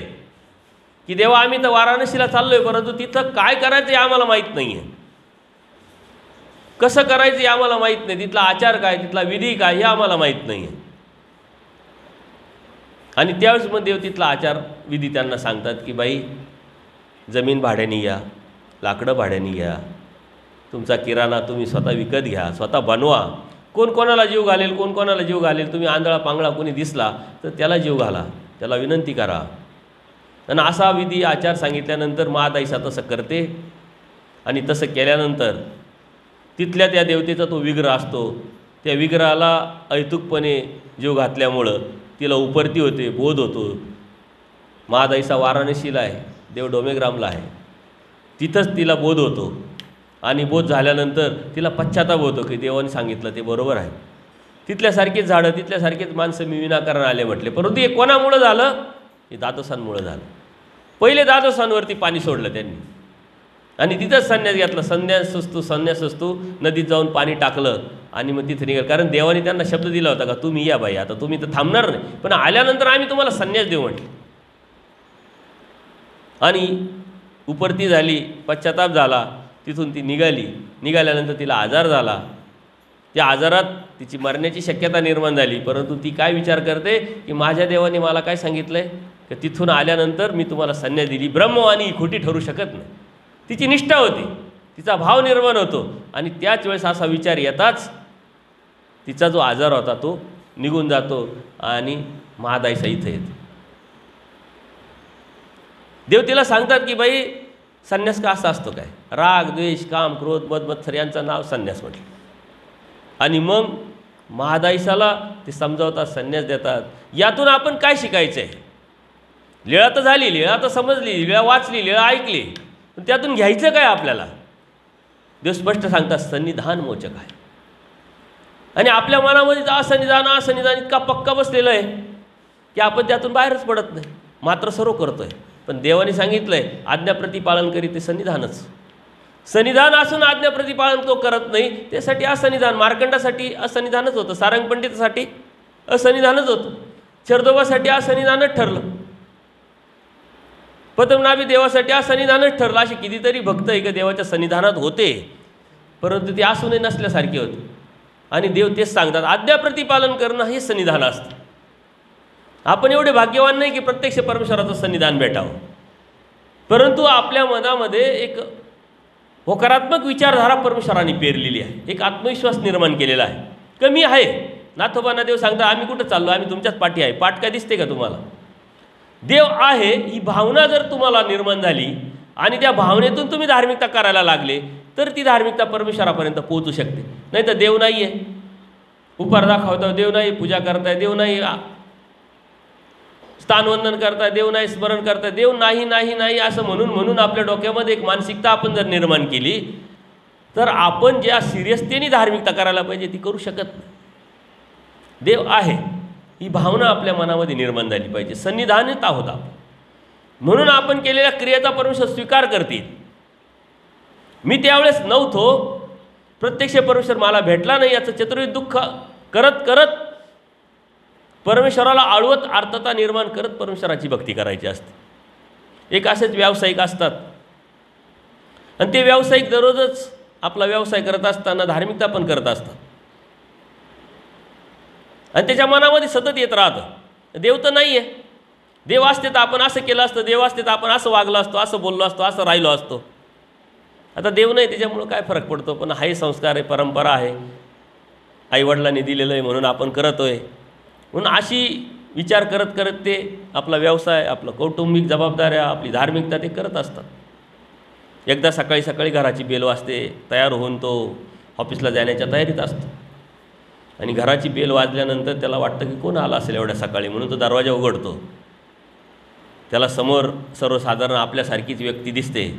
की देवा आम्ही तर वाराणसीला चाललोय, परंतु तिथं काय करायचं हे आम्हाला माहीत नाही आहे, कसं करायचं हे आम्हाला माहीत नाही, तिथला आचार काय, तिथला विधी काय हे आम्हाला माहीत नाही आहे. आणि त्यावेळेस मग देव तिथला आचार विधी त्यांना सांगतात की बाई जमीन भाड्याने घ्या, लाकडं भाड्याने घ्या, तुमचा किराणा तुम्ही स्वतः विकत घ्या, स्वतः बनवा. कोण कोणाला जीव घालेल, कोण कोणाला जीव घालेल, तुम्ही आंधळा पांगळा कोणी दिसला तर त्याला जीव घाला, त्याला विनंती करा. आणि असा विधी आचार सांगितल्यानंतर महादायसा तसं करते. आणि तसं केल्यानंतर तिथल्या त्या देवतेचा तो विग्रह असतो, त्या विग्रहाला अहेतुकपणे जीव घातल्यामुळं तिला उपरती होते, बोध होतो. महादायसा वाराणसीला आहे, देव डोमेग्रामला आहे, तिथंच तिला बोध होतो. आणि बोध झाल्यानंतर तिला पश्चाताप होतो की देवाने सांगितलं ते बरोबर आहे. तिथल्यासारखीच झाडं, तिथल्यासारखीच माणसं मी विनाकारण आले म्हटले. परंतु हे कोणामुळं झालं, हे दादोसांमुळं झालं. पहिले दादोसांवरती पाणी सोडलं त्यांनी आणि तिथंच संन्यास घेतला. संन्यास असतो नदीत जाऊन पाणी टाकलं आणि मग तिथे निघालं. कारण देवाने त्यांना शब्द दिला होता का तुम्ही या बाई, आता तुम्ही तर थांबणार नाही, पण आल्यानंतर आम्ही तुम्हाला संन्यास देऊ म्हटले. आणि उपरती झाली, पश्चाताप झाला, तिथून ती निघाल्यानंतर तिला आजार झाला. त्या आजारात तिची मरण्याची शक्यता निर्माण झाली. परंतु ती काय विचार करते की माझ्या देवाने मला काय सांगितलं आहे की तिथून आल्यानंतर मी तुम्हाला संन्यास दिली. ब्रह्मवाणी ही खोटी ठरू शकत नाही. तिची निष्ठा होती, तिचा भाव निर्माण होतो. आणि त्याच वेळेस असा विचार येताच तिचा जो आजार होता तो निघून जातो आणि महादायसा इथं येते. देव तिला सांगतात की बाई संन्यास का असा असतो काय, राग द्वेष काम क्रोध मद मत्सर यांचं नाव संन्यास म्हटलं. आणि मग महादायसाला ते समजावतात, संन्यास देतात. यातून आपण काय शिकायचं आहे. लीळा तर झाली, लीळा तर समजली, लीळा वाचली, लीळा ऐकली, पण त्यातून घ्यायचं काय आपल्याला. देव स्पष्ट सांगतात सन्निधान मोचक आहे. आणि आपल्या मनामध्ये असन्निधान इतका पक्का बसलेला आहे की आपण त्यातून बाहेरच पडत नाही, मात्र सर्व करतोय. पण देवाने सांगितलंय आज्ञाप्रतिपालन करी ते सन्निधानच. सन्निधान असून आज्ञाप्रतिपालन तो करत नाही, त्यासाठी असन्निधान. मार्कंडासाठी असन्निधानच होतं, सारंग पंडितासाठी असन्निधानच होतं, चरदोबासाठी असन्निधानच ठरलं, पद्मनाभी देवासाठी असन्निधानच ठरलं. असे कितीतरी भक्त आहे का देवाच्या सन्निधानात होते, परंतु ते असूनही नसल्यासारखे होते. आणि देव तेच सांगतात आज्ञाप्रतिपालन करणं हे सन्निधान असतं. आपण एवढे भाग्यवान नाही की प्रत्यक्ष परमेश्वराचं सन्निधान भेटावं, परंतु आपल्या मनामध्ये एक होकारात्मक विचारधारा परमेश्वराने पेरलेली आहे, एक आत्मविश्वास निर्माण केलेला आहे. कमी आहे, नाथोबांना देव सांगता आम्ही कुठं चाललो, आम्ही तुमच्याच पाठी आहे. पाठ काय दिसते का तुम्हाला? देव आहे ही भावना जर तुम्हाला निर्माण झाली आणि त्या भावनेतून तुम्ही धार्मिकता करायला लागले तर ती धार्मिकता परमेश्वरापर्यंत पोहोचू शकते. नाही तर देव नाही आहे, उपहार दाखवता देव नाही, पूजा करताय देव नाही, स्थानवंदन करताय देव नाही, स्मरण करताय देव नाही नाही नाही असं म्हणून आपल्या डोक्यामध्ये एक मानसिकता आपण जर निर्माण केली तर आपण ज्या सिरियसतेने धार्मिकता करायला पाहिजे ती करू शकत नाही. देव आहे ही भावना आपल्या मनामध्ये निर्माण झाली पाहिजे, सन्निधानित आहोत आपण, म्हणून आपण केलेल्या क्रियेचा परमेश्वर स्वीकार करतील. मी त्यावेळेस नव्हतो, प्रत्यक्ष परमेश्वर मला भेटला नाही याचं चतुर्विध दुःख करत करत परमेश्वराला आळवत आर्तता निर्माण करत परमेश्वराची भक्ती करायची असते. एक असेच व्यावसायिक असतात आणि ते व्यावसायिक दररोजच आपला व्यवसाय करत असताना धार्मिकता पण करत असतात आणि त्याच्या मनामध्ये सतत येत राहतं देव तर नाही आहे, देव असते तर आपण असं केलं असतं, देव असते तर आपण असं वागलो असतो, असं बोललो असतो, असं राहिलो असतो. आता देव नाही त्याच्यामुळं काय फरक पडतो, पण हाही संस्कार आहे, परंपरा आहे, आईवडिलांनी दिलेलं आहे म्हणून आपण करतोय. म्हणून अशी विचार करत करत ते आपला व्यवसाय, आपलं कौटुंबिक जबाबदाऱ्या, आपली धार्मिकता ते करत असतात. एकदा सकाळी सकाळी घराची बेल वाजते, तयार होऊन तो ऑफिसला जाण्याच्या तयारीत असतो आणि घराची बेल वाजल्यानंतर त्याला वाटतं की कोण आला असेल एवढ्या सकाळी, म्हणून तो दरवाजा उघडतो. त्याला समोर सर्वसाधारण आपल्यासारखीच व्यक्ती दिसते.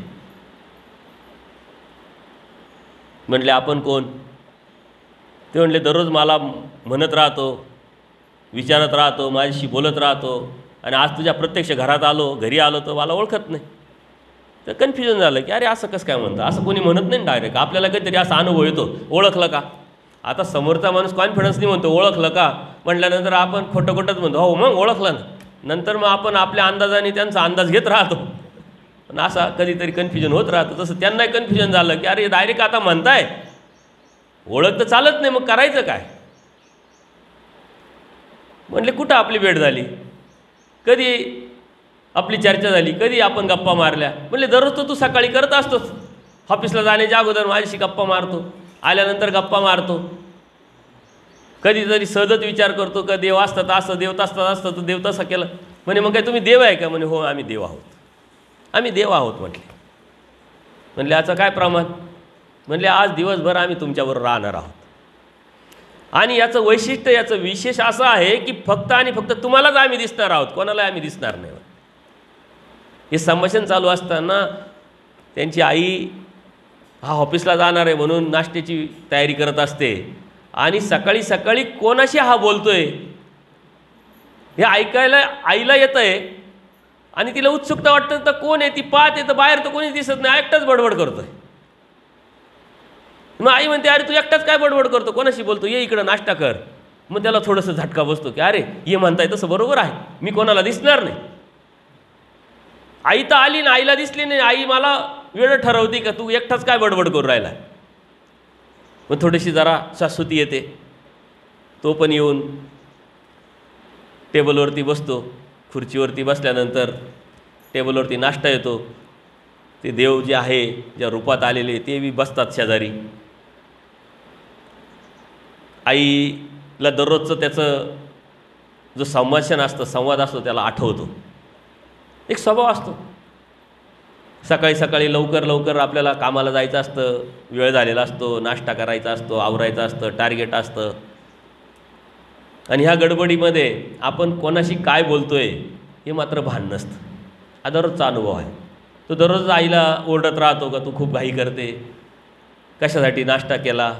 म्हटले आपण कोण? ते म्हणले दररोज मला म्हणत राहतो, विचारत राहतो, माझ्याशी बोलत राहतो आणि आज तुझ्या प्रत्यक्ष घरी आलो तर मला ओळखत नाही. तर कन्फ्युजन झालं की अरे असं कसं काय म्हणतं, असं कोणी म्हणत नाही डायरेक्ट, आपल्याला काहीतरी असा अनुभव येतो, ओळखलं का? आता समोरचा माणूस कॉन्फिडन्सनी म्हणतो ओळखलं का, म्हटल्यानंतर आपण खोटं खोटंच म्हणतो हो मग ओळखलं ना. नंतर मग आपण आपल्या अंदाजाने त्यांचा अंदाज घेत राहतो, पण असा कधीतरी कन्फ्युजन होत राहतं. तसं त्यांनाही कन्फ्युजन झालं की अरे डायरेक्ट आता म्हणताय, ओळख तर चालत नाही, मग करायचं काय? म्हटले कुठं आपली भेट झाली, कधी आपली चर्चा झाली, कधी आपण गप्पा मारल्या? म्हटले दररोज तू सकाळी करत असतोच, ऑफिसला जाण्याच्या अगोदर माझ्याशी गप्पा मारतो, आल्यानंतर गप्पा मारतो, कधीतरी सहजच विचार करतो का देव असतात असं, देव तसतात असतं तर देव तसं केलं. म्हणे मग काय तुम्ही देव आहे का? म्हणे हो आम्ही देव आहोत, आम्ही देव आहोत. म्हटले याचं काय प्रमाण? म्हणले आज दिवसभर आम्ही तुमच्याबरोबर राहणार आहोत आणि याचं वैशिष्ट्य, याचं विशेष असं आहे की फक्त आणि फक्त तुम्हालाच आम्ही दिसणार आहोत, कोणालाही आम्ही दिसणार नाही. हे संभाषण चालू असताना त्यांची आई हा ऑफिसला जाणार आहे म्हणून नाश्त्याची तयारी करत असते आणि सकाळी सकाळी कोणाशी हा बोलतोय हे ऐकायला आईला येतं आहे आणि तिला उत्सुकता वाटतं तर कोण आहे, ती पाहते तर बाहेर तर कोणीच दिसत नाही, एकटाच बडबड करतोय. मग आई म्हणते अरे तू एकटाच काय बडबड करतो, कोणाशी बोलतो, ये इकडं नाश्ता कर. मग त्याला थोडंसं झटका बसतो की अरे ये म्हणताय तसं बरोबर आहे, मी कोणाला दिसणार नाही. आई तर आली ना, आईला दिसली नाही, आई मला वेळ ठरवते का तू एकटाच काय बडबड करून राहिला. मग थोडीशी जरा शाश्वती येते, तो पण येऊन टेबलवरती बसतो. खुर्चीवरती बसल्यानंतर टेबलवरती नाश्ता येतो. ते देव जे आहे ज्या रूपात आलेले ते बी बसतात शेजारी. आईला दररोजचं त्याचं जो संभाषण असतं, संवाद असतो त्याला आठवतो. एक स्वभाव असतो, सकाळी सकाळी लवकर आपल्याला कामाला जायचं असतं, वेळ झालेला असतो, नाश्ता करायचा असतो, आवरायचं असतं, टार्गेट असतं आणि ह्या गडबडीमध्ये आपण कोणाशी काय बोलतोय हे मात्र भान नसतं. हा दररोजचा अनुभव आहे. तो दररोज आईला ओरडत राहतो का तू खूप घाई करते, कशासाठी नाश्ता केला,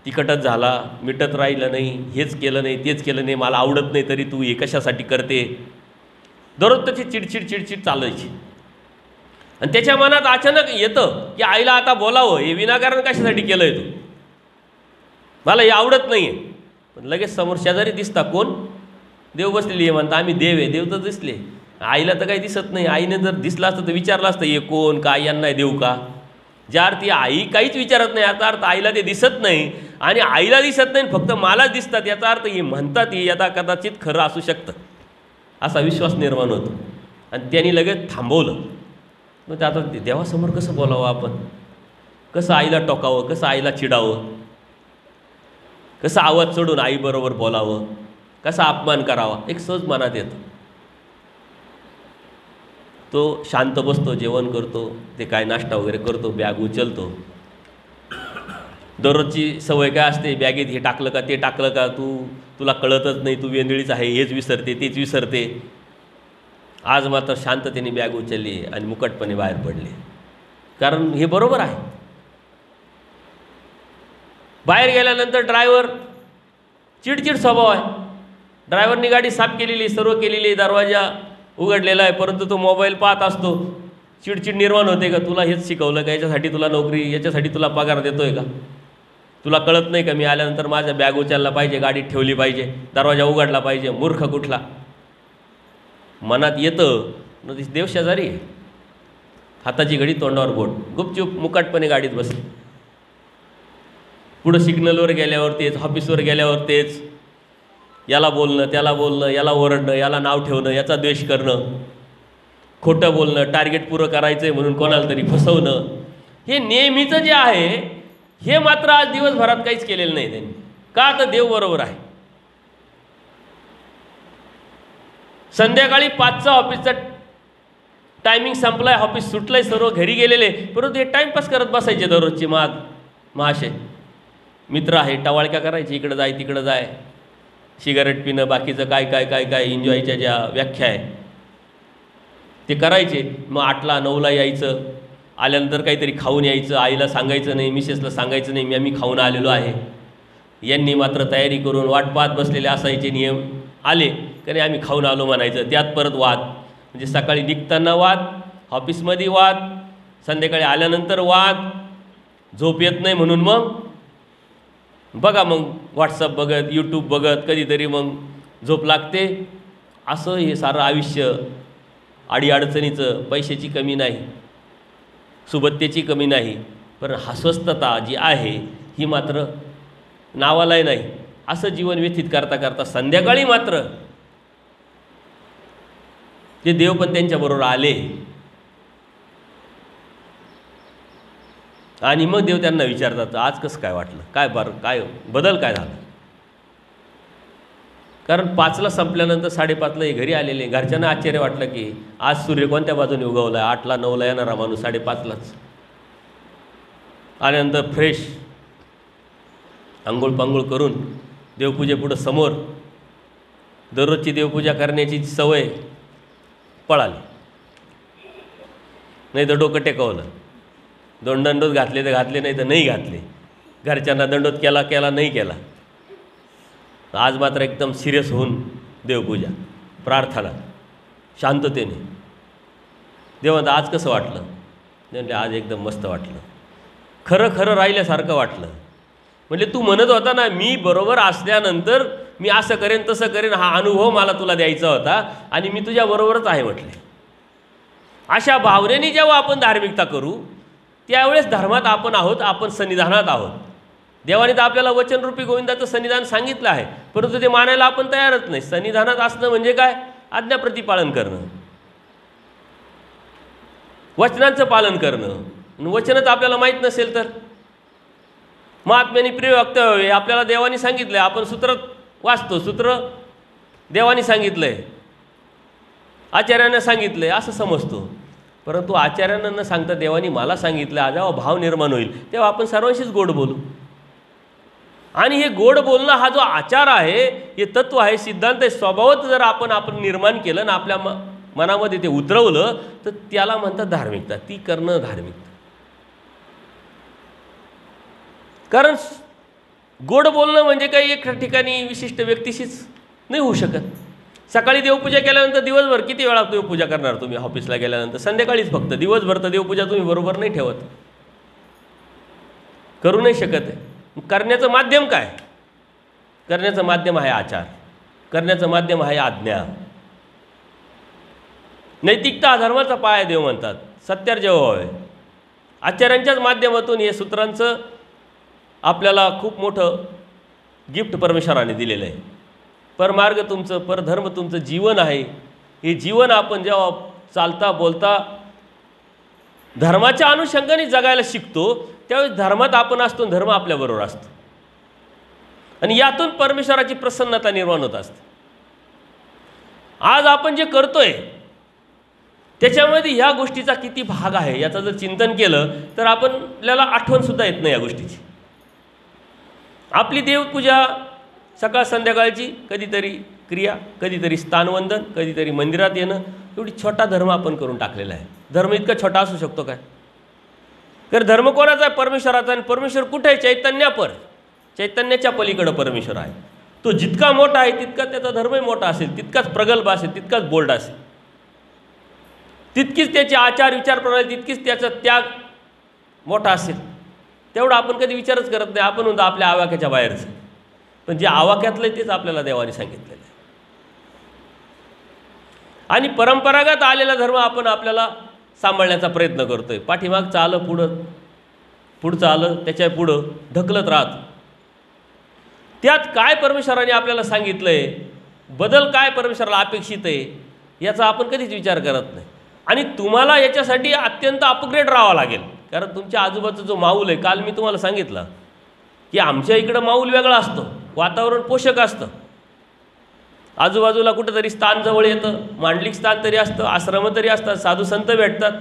तिखटच झाला, मिठत राहिलं नाही, हेच केलं नाही, तेच केलं नाही, मला आवडत नाही तरी तू हे कशासाठी करते. दररोज त्याची चिडचिड चालायची आणि त्याच्या मनात अचानक येतं की आईला आता बोलावं, हे विनाकारण कशासाठी केलं आहे तू, मला हे आवडत नाही आहे. पण लगेच समोर शेजारी दिसता कोण, देव बसलेली आहे. म्हणता आम्ही देव आहे, देव तर दिसले, आईला तर काही दिसत नाही. आईने जर दिसलं असतं तर विचारलं असतं हे कोण, काय यांना देऊ का. ज्या अर्थी आई काहीच विचारत नाही याचा अर्थ आईला ते दिसत नाही आणि आईला दिसत नाही फक्त मलाच दिसतात याचा अर्थ हे म्हणतात हे यदा कदाचित खरं असू शकतं, असा विश्वास निर्माण होतो आणि त्यांनी लगेच थांबवलं. मग ते आता देवासमोर कसं बोलावं आपण, कसं आईला टोकावं, कसं आईला चिडावं, कसं आवाज चढून आईबरोबर बोलावं, कसा अपमान करावा, एक सहज मनात येतं. तो शांत बसतो, जेवण करतो, ते काय नाश्ता वगैरे करतो, बॅग उचलतो. दररोजची सवय काय असते, बॅगेत हे टाकलं का ते टाकलं का, तुला कळतच नाही, तू वेंदळीच आहे, हेच विसरते तेच विसरते. आज मात्र शांततेने बॅग उचलली आणि मुकटपणे बाहेर पडले, कारण हे बरोबर आहे. बाहेर गेल्यानंतर ड्रायव्हर चिडचिड स्वभाव आहे. ड्रायव्हरनी गाडी साफ केलेली, सर्व केलेली, दरवाजा उघडलेला आहे, परंतु तो मोबाईल पाहत असतो. चिडचिड निर्माण होते का, तुला हेच शिकवलं का, याच्यासाठी तुला नोकरी, याच्यासाठी तुला पगार देतोय का, तुला कळत नाही का मी आल्यानंतर माझ्या बॅग उचलला पाहिजे, गाडीत ठेवली पाहिजे, दरवाजा उघडला पाहिजे, मूर्ख कुठला. मनात येतं न, ती देव शेजारी आहे, हाताची घडी तोंडावर बोट, गुपचूप मुकाटपणे गाडीत बसली. पुढं सिग्नलवर गेल्यावर तेच, ऑफिसवर गेल्यावर तेच, याला बोलणं त्याला बोलणं, याला ओरडणं, याला नाव ठेवणं, याचा द्वेष करणं, खोटं बोलणं, टार्गेट पुरं करायचं आहे म्हणून कोणाला तरी फसवणं, हे नेहमीचं जे आहे, हे मात्र आज दिवसभरात काहीच केलेलं नाही त्यांनी. का तर देव बरोबर आहे. संध्याकाळी 5चा ऑफिसचा टायमिंग संपलाय, ऑफिस सुटलंय, सर्व घरी गेलेले, परंतु हे टाईमपास करत बसायचे दररोजचे महाशय. मित्र आहे, टवाळक्या करायची, इकडं जाय तिकडं जाय, सिगारेट पिणं, बाकीचं काय काय काय काय एन्जॉयच्या ज्या व्याख्या आहे ते करायचे. मग 8ला 9ला यायचं, आल्यानंतर काहीतरी खाऊन यायचं, आईला सांगायचं नाही, मिसेसला सांगायचं नाही मी खाऊन आलेलो आहे. यांनी मात्र तयारी करून वाट पाहत बसलेले असायचे. नियम आले की नाही आम्ही खाऊन आलो म्हणायचं, त्यात परत वाद. म्हणजे सकाळी निघताना वाद, ऑफिसमध्ये वाद, संध्याकाळी आल्यानंतर वाद, झोप येत नाही म्हणून मग बघा, मग व्हॉट्सअप बघत, यूट्यूब बघत, कधीतरी मग झोप लागते. असं हे सारं आयुष्य अडीअडचणीचं. पैशाची कमी नाही, सुबत्तेची कमी नाही, पण अस्वस्थता जी आहे ही मात्र नावालाही नाही. असं जीवन व्यतीत करता करता संध्याकाळी मात्र ते देव पण त्यांच्याबरोबर आले आणि मग देव त्यांना विचारतात, आज कसं काय वाटलं, काय काय बदल काय झाला. कारण 5ला संपल्यानंतर 5:30ला हे घरी आलेले. घरच्यांना आश्चर्य वाटलं की आज सूर्य कोणत्या बाजूने उगवला आहे. 8ला 9ला येणारा माणूस 5:30लाच आल्यानंतर फ्रेश आंघोळ पांघोळ करून देवपूजेपुढं समोर दररोजची देवपूजा करण्याची सवय पळाली. नाही तर डोकं टेकवलं, 2 दंडोत घातले तर घातले, नाही तर नाही घातले. घरच्यांना दंडोत केला केला नाही केला. आज मात्र एकदम सिरियस होऊन देवपूजा, प्रार्थना, शांततेने. देव म्हणतात आज कसं वाटलं. म्हणजे आज एकदम मस्त वाटलं, खरं खरं राहिल्यासारखं वाटलं. म्हणजे तू म्हणत होता ना मी बरोबर असल्यानंतर मी असं करेन तसं करेन, हा अनुभव मला तुला द्यायचा होता आणि मी तुझ्याबरोबरच आहे म्हटले. अशा भावनेने जेव्हा आपण धार्मिकता करू त्यावेळेस धर्मात आपण आहोत, आपण सन्निधानात आहोत. देवाने तर आपल्याला वचनरूपी गोविंदाचं सन्निधान सांगितलं आहे, परंतु ते मानायला आपण तयारच नाही. सन्निधानात असणं म्हणजे काय, आज्ञाप्रती पालन करणं, वचनांचं पालन करणं. वचनच आपल्याला माहीत नसेल तर महात्म्याने प्रिय वक्तव्य आपल्याला देवाने सांगितलं आहे, आपण सूत्र वाचतो, सूत्र देवाने सांगितलं आहे, आचार्यांना सांगितलं आहे असं समजतो. परंतु आचार्यांना न सांगता देवाने मला सांगितलं, जेव्हा भाव निर्माण होईल तेव्हा आपण सर्वांशीच गोड बोलू. आणि हे गोड बोलणं हा जो आचार आहे, हे तत्व आहे, सिद्धांत आहे, स्वभावच जर आपण निर्माण केलं ना, आपल्या मनामध्ये ते उतरवलं तर त्याला म्हणतात धार्मिकता. ती करणं धार्मिकता. कारण गोड बोलणं म्हणजे काही एक ठिकाणी विशिष्ट व्यक्तीशीच नाही होऊ शकत. सकाळी देवपूजा केल्यानंतर दिवसभर किती वेळा देवपूजा करणार तुम्ही, ऑफिसला गेल्यानंतर संध्याकाळीच फक्त. दिवसभर तर देवपूजा तुम्ही बरोबर नाही ठेवत, करू नाही शकत आहे. करण्याचं माध्यम काय, करण्याचं माध्यम आहे आचार, करण्याचं माध्यम आहे आज्ञा. नैतिकता धर्माचा पाय देव म्हणतात. सत्यार जेव्हा व्हावे, आचार्यांच्याच माध्यमातून हे सूत्रांचं आपल्याला खूप मोठं गिफ्ट परमेश्वराने दिलेलं आहे. परमार्ग तुमचं, परधर्म तुमचं जीवन आहे. हे जीवन आपण जेव्हा चालता बोलता धर्माच्या अनुषंगाने जगायला शिकतो, त्यावेळेस धर्मात आपण असतो, धर्म आपल्याबरोबर असतो आणि यातून परमेश्वराची प्रसन्नता निर्माण होत असते. आज आपण जे करतोय त्याच्यामध्ये ह्या गोष्टीचा किती भाग आहे याचं जर चिंतन केलं तर आपल्याला आठवणसुद्धा येत नाही या गोष्टीची. आपली देवपूजा सकाळ संध्याकाळची, कधीतरी क्रिया, कधीतरी स्थानवंदन, कधीतरी मंदिरात येणं, एवढी छोटा धर्म आपण करून टाकलेला आहे. धर्म इतका छोटा असू शकतो काय? तर धर्म कोणाचा आहे? परमेश्वराचा. आणि परमेश्वर कुठे आहे? चैतन्यापर. चैतन्याच्या पलीकडं परमेश्वर आहे. तो जितका मोठा आहे तितका त्याचा धर्मही मोठा असेल, तितकाच प्रगल्भ असेल, तितकाच बोल्ड असेल, तितकीच त्याची आचार विचार प्रणाली, तितकीच त्याचा त्याग मोठा असेल. तेवढा आपण कधी विचारच करत नाही. आपण म्हणतो आपल्या आवाक्याच्या बाहेरचं, पण जे आवाक्यातलं आहे तेच आपल्याला देवाने सांगितलेलं आहे. आणि परंपरागत आलेला धर्म आपण आपल्याला सांभाळण्याचा प्रयत्न करतोय. पाठीमागचं आलं, पुढचं आलं, त्याच्या पुढं ढकलत राहत. त्यात काय परमेश्वराने आपल्याला सांगितलं आहे, बदल काय परमेश्वराला अपेक्षित आहे, याचा आपण कधीच विचार करत नाही. आणि तुम्हाला याच्यासाठी अत्यंत अपग्रेड राहावं लागेल, कारण तुमच्या आजूबाजूचा जो माऊल आहे, काल मी तुम्हाला सांगितलं की आमच्या इकडं माऊल वेगळा असतो, वातावरण पोषक असतं. आजूबाजूला कुठंतरी स्थान जवळ येतं, मांडलिक स्थान तरी असतं, आश्रम तरी असतात, साधू संत भेटतात,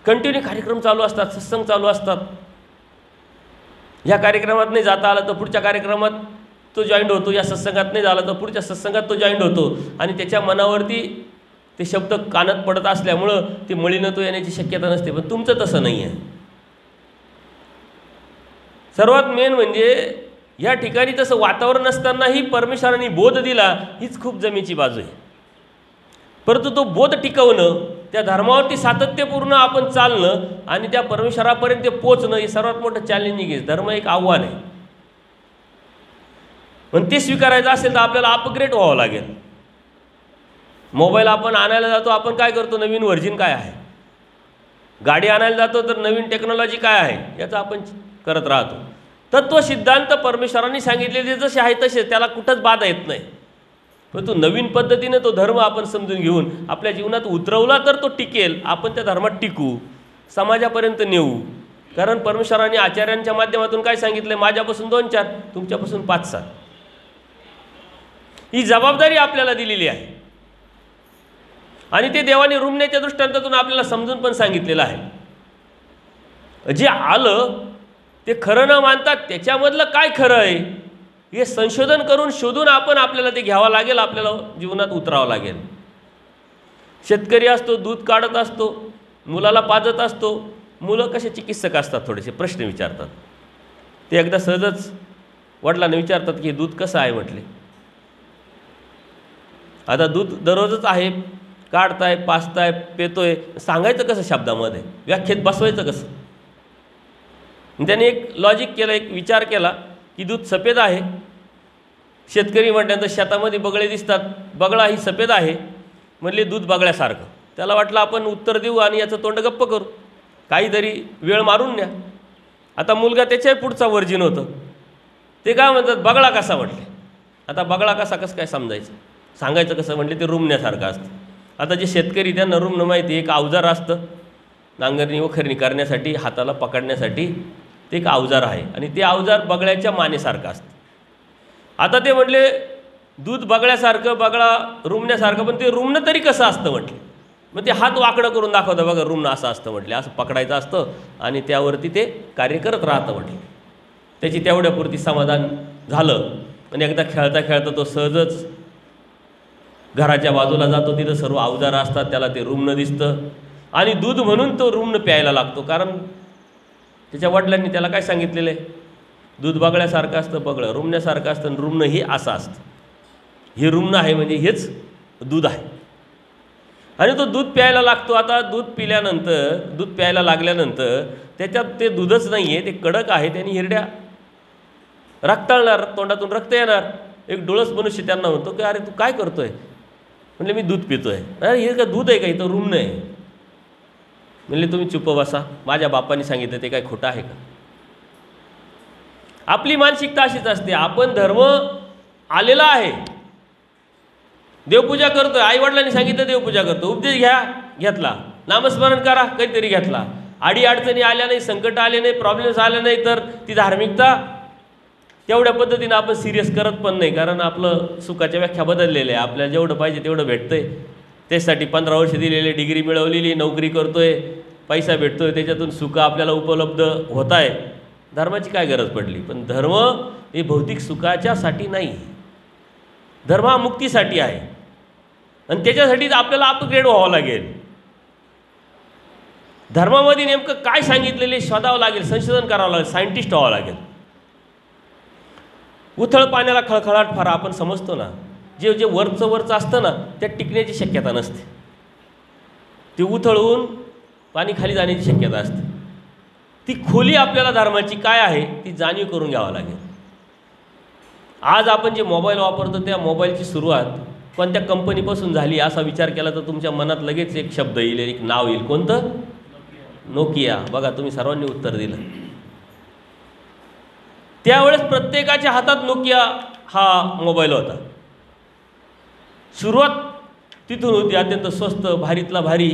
कंटिन्यू कार्यक्रम चालू असतात, सत्संग चालू असतात. ह्या कार्यक्रमात नाही जाता आलं तर पुढच्या कार्यक्रमात तो जॉईंट होतो, या सत्संगात नाही झाला तर पुढच्या सत्संगात तो जॉईंट होतो. आणि त्याच्या मनावरती ते शब्द कानात पडत असल्यामुळं ती मळीनत्व येण्याची शक्यता नसते. पण तुमचं तसं नाही आहे. सर्वात मेन म्हणजे या ठिकाणी तसं वातावरण असतानाही परमेश्वराने बोध दिला, हीच खूप जमेची बाजू आहे. परंतु तो बोध टिकवणं, त्या धर्मावरती सातत्यपूर्ण आपण चालणं आणि त्या परमेश्वरापर्यंत पोचणं हे सर्वात मोठं चॅलेंजिंग आहे. धर्म एक आव्हान आहे. पण ते स्वीकारायचं असेल तर आपल्याला अपग्रेड व्हावं लागेल. मोबाईल आपण आणायला जातो, आपण काय करतो? नवीन व्हर्जन काय आहे. गाडी आणायला जातो तर नवीन टेक्नॉलॉजी काय आहे याचं आपण करत राहतो. तत्व सिद्धांत परमेश्वरांनी सांगितलेले जसे आहे तसे, त्याला कुठंच बाधा येत नाही. पण तो नवीन पद्धतीने तो धर्म आपण समजून घेऊन आपल्या जीवनात उतरवला तर तो टिकेल. आपण त्या धर्मात टिकू, समाजापर्यंत नेऊ. कारण परमेश्वरांनी आचार्यांच्या माध्यमातून काय सांगितलं? माझ्यापासून 2-4, तुमच्यापासून 5-7. ही जबाबदारी आपल्याला दिलेली आहे. आणि ते देवाने रुमण्याच्या दृष्टांतातून आपल्याला समजून पण सांगितलेलं आहे. जे आलं ते खरं न मानतात, त्याच्यामधलं काय खरं आहे हे संशोधन करून शोधून आपल्याला ते घ्यावं लागेल, आपल्याला जीवनात उतरावं लागेल. शेतकरी असतो, दूध काढत असतो, मुलाला पाजत असतो. मुलं कसे चिकित्सक असतात, थोडेसे प्रश्न विचारतात. ते एकदा सहजच वडिलांना विचारतात की दूध कसं आहे म्हटले. आता दूध दररोजच आहे, काढताय, पाजताय, पेतोय, सांगायचं कसं शब्दामध्ये, व्याख्येत बसवायचं कसं? त्याने एक लॉजिक केलं, एक विचार केला की दूध सफेद आहे. शेतकरी म्हटल्यानंतर शेतामध्ये बगळे दिसतात, बगळा ही सफेद आहे म्हणले दूध बगळ्यासारखं. त्याला वाटलं आपण उत्तर देऊ आणि याचं तोंड गप्प करू, काहीतरी वेळ मारून न्या. आता मुलगा त्याच्याही पुढचा वर्जिन होतं. ते काय म्हणतात? बगळा कसा म्हटले. आता बगळा कसा कसं काय समजायचं, सांगायचं कसं म्हटले? ते रुमण्यासारखं असतं. आता जे शेतकरी त्यांना रुमणं माहिती, एक अवजार असतं नांगरणी वखरणी करण्यासाठी, हाताला पकडण्यासाठी ते एक अवजार आहे आणि ते अवजार बगळ्याच्या मानेसारखं असतं. आता ते म्हटले दूध बगळ्यासारखं, बगळा रुमण्यासारखं, पण ते रुमणं तरी कसं असतं म्हटले. मग ते हात वाकडं करून दाखवतं, बघा रुमणं असं असतं म्हटले, असं पकडायचं असतं आणि त्यावरती ते कार्य करत राहतं म्हटले. त्याची तेवढ्यापुरती समाधान झालं. आणि एकदा खेळता खेळता तो सहजच घराच्या बाजूला जातो, तिथं सर्व अवजारं असतात, त्याला ते रुमणं दिसतं आणि दूध म्हणून तो रुमणं प्यायला लागतो. कारण त्याच्या वडिलांनी त्याला काय सांगितलेलं आहे? दूध बगळ्यासारखं असतं, बगळं रुमण्यासारखं असतं, आणि रुमणं हे असं असतं. हे रुमणं आहे म्हणजे हेच दूध आहे. आणि तो दूध प्यायला लागतो. आता दूध पिल्यानंतर, दूध प्यायला लागल्यानंतर त्याच्यात ते दूधच नाही आहे, ते कडक आहे. त्यांनी हिरड्या रक्ताळणार, तोंडातून रक्त येणार. एक डोळस मनुष्य त्यांना म्हणतो की अरे तू काय करतोय? म्हणले मी दूध पितोय. अरे हे का दूध आहे का? इथं रुमणं आहे. म्हणले तुम्ही चुप बसा, माझ्या बापाने सांगितलं ते काय खोटं आहे का? आपली मानसिकता अशीच असते. आपण धर्म आलेला आहे, देवपूजा करतोय, आईवडिलांनी सांगितलं देवपूजा करतो, उपदेश घेतला, नामस्मरण करा, कधीतरी घेतला. अडीअडचणी आल्या नाही, संकट आले नाही, प्रॉब्लेम्स आले नाही, तर ती धार्मिकता तेवढ्या पद्धतीनं आपण सिरियस करत पण नाही. कारण आपलं सुखाच्या व्याख्या बदललेल्या आहे. आपल्याला जेवढं पाहिजे तेवढं भेटतंय. त्यासाठी 15 वर्ष दिलेले, डिग्री मिळवलेली, नोकरी करतोय, पैसा भेटतोय, त्याच्यातून सुख आपल्याला उपलब्ध होत आहे. धर्माची काय गरज पडली? पण धर्म हे भौतिक सुखाच्यासाठी नाही, धर्म हा मुक्तीसाठी आहे. आणि त्याच्यासाठीच आपल्याला अपग्रेड व्हावं लागेल. धर्मामध्ये नेमकं काय सांगितलेले शोधावं लागेल, संशोधन करावं लागेल, सायंटिस्ट व्हावं लागेल. उथळ पाण्याला खळखळाट फार आपण समजतो ना, जे जे वरचं असतं ना त्यात टिकण्याची शक्यता नसते. ते उथळून पाणी खाली जाण्याची शक्यता असते. ती खोली आपल्याला धर्माची काय आहे ती जाणीव करून घ्यावं लागेल. आज आपण जे मोबाईल वापरतो त्या मोबाईलची सुरुवात कोणत्या कंपनीपासून झाली असा विचार केला तर तुमच्या मनात लगेच एक शब्द येईल, एक नाव येईल. कोणतं? नोकिया. बघा, तुम्ही सर्वांनी उत्तर दिलं. त्यावेळेस प्रत्येकाच्या हातात नोकिया हा मोबाईल होता. सुरुवात तिथून होती, अत्यंत स्वस्त, भारीतला भारी.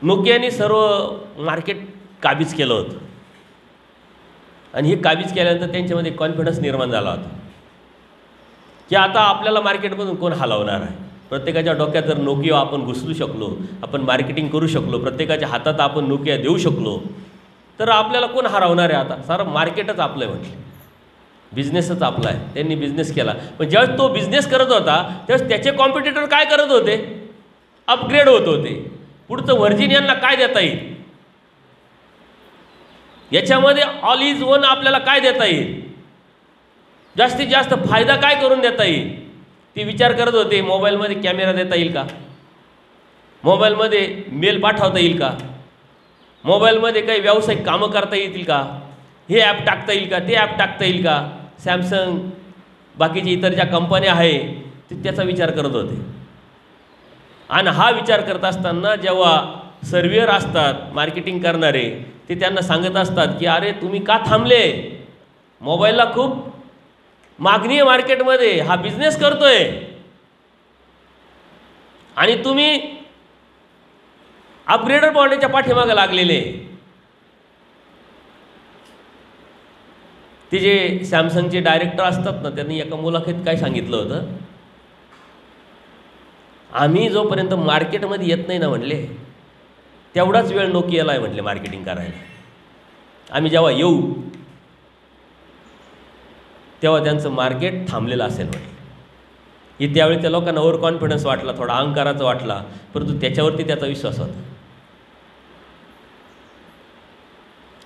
नोकियाने सर्व मार्केट काबीज केलं होतं. आणि हे काबीज केल्यानंतर त्यांच्यामध्ये कॉन्फिडन्स निर्माण झाला होता की आता आपल्याला मार्केटमधून कोण हलवणार आहे. प्रत्येकाच्या डोक्यात जर नोकिया आपण घुसलू शकलो, आपण मार्केटिंग करू शकलो, प्रत्येकाच्या हातात आपण नोकिया देऊ शकलो, तर आपल्याला कोण हरवणार आहे? आता सारं मार्केटच आपलं आहे म्हटलं, बिझनेसच आपला आहे. त्यांनी बिझनेस केला. पण ज्यावेळेस तो बिझनेस करत होता त्यावेळेस त्याचे कॉम्पिटिटर काय करत होते? अपग्रेड होत होते. पुढचं व्हर्जिन यांना काय देता येईल, याच्यामध्ये ऑल इज वन आपल्याला काय देता येईल, जास्तीत जास्त फायदा काय करून देता येईल, ते विचार करत होते. मोबाईलमध्ये कॅमेरा देता येईल का, मोबाईलमध्ये मेल पाठवता येईल का, मोबाईलमध्ये काही व्यावसायिक कामं करता येतील का, हे ॲप टाकता येईल का, ते ॲप टाकता येईल का, सॅमसंग बाकीचे इतर ज्या कंपन्या आहे ते त्याचा विचार करत होते. आणि हा विचार करत असताना जेव्हा सर्व्हेअर असतात, मार्केटिंग करणारे, ते त्यांना सांगत असतात की अरे तुम्ही का थांबले, मोबाईलला खूप मागणी आहे मार्केटमध्ये, हा बिझनेस करतोय आणि तुम्ही अपग्रेडर बनण्याच्या पाठीमागे लागलेले. ते जे सॅमसंगचे डायरेक्टर असतात ना, त्यांनी एका मुलाखतीत काय सांगितलं होतं, आम्ही जोपर्यंत मार्केटमध्ये येत नाही ना म्हणले, तेवढाच वेळ नोकियाला आहे म्हटले मार्केटिंग करायला. आम्ही जेव्हा येऊ तेव्हा त्यांचं मार्केट थांबलेलं असेल म्हटलं. हे त्यावेळी त्या लोकांना ओव्हर कॉन्फिडन्स वाटला, थोडा अहंकाराचा वाटला, परंतु त्याच्यावरती त्याचा विश्वास होता.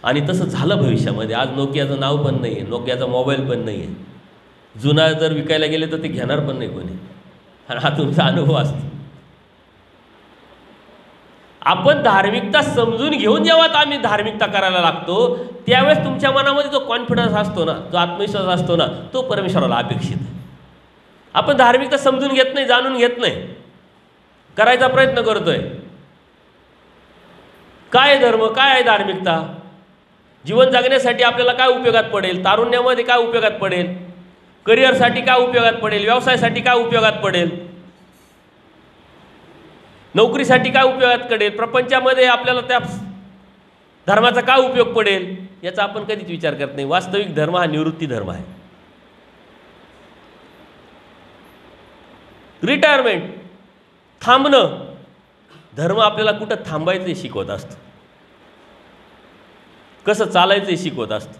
आणि तसं झालं भविष्यामध्ये. आज नोकियाचं नाव पण नाही आहे, नोकियाचा मोबाईल पण नाही आहे. जुना जर विकायला गेले तर ते घेणार पण नाही कोणी. आणि हा तुमचा अनुभव असतो. आपण धार्मिकता समजून घेऊन जेव्हा आम्ही धार्मिकता करायला लागतो त्यावेळेस तुमच्या मनामध्ये जो कॉन्फिडन्स असतो ना, जो आत्मविश्वास असतो ना, तो परमेश्वराला अपेक्षित आहे. आपण धार्मिकता समजून घेत नाही, जाणून घेत नाही, करायचा प्रयत्न करतोय. काय धर्म, काय आहे धार्मिकता, जीवन जगण्यासाठी आपल्याला काय उपयोगात पडेल, तारुण्यामध्ये काय उपयोगात पडेल, करिअरसाठी काय उपयोगात पडेल, व्यवसायासाठी काय उपयोगात पडेल, नोकरीसाठी काय उपयोगात पडेल, प्रपंचामध्ये आपल्याला त्या धर्माचा काय उपयोग पडेल, याचा आपण कधीच विचार करत नाही. वास्तविक धर्म हा निवृत्ती धर्म आहे. रिटायरमेंट, थांबणं, धर्म आपल्याला कुठं थांबायचं हे शिकवत असतो, कसं चालायचं हे शिकवत असतो.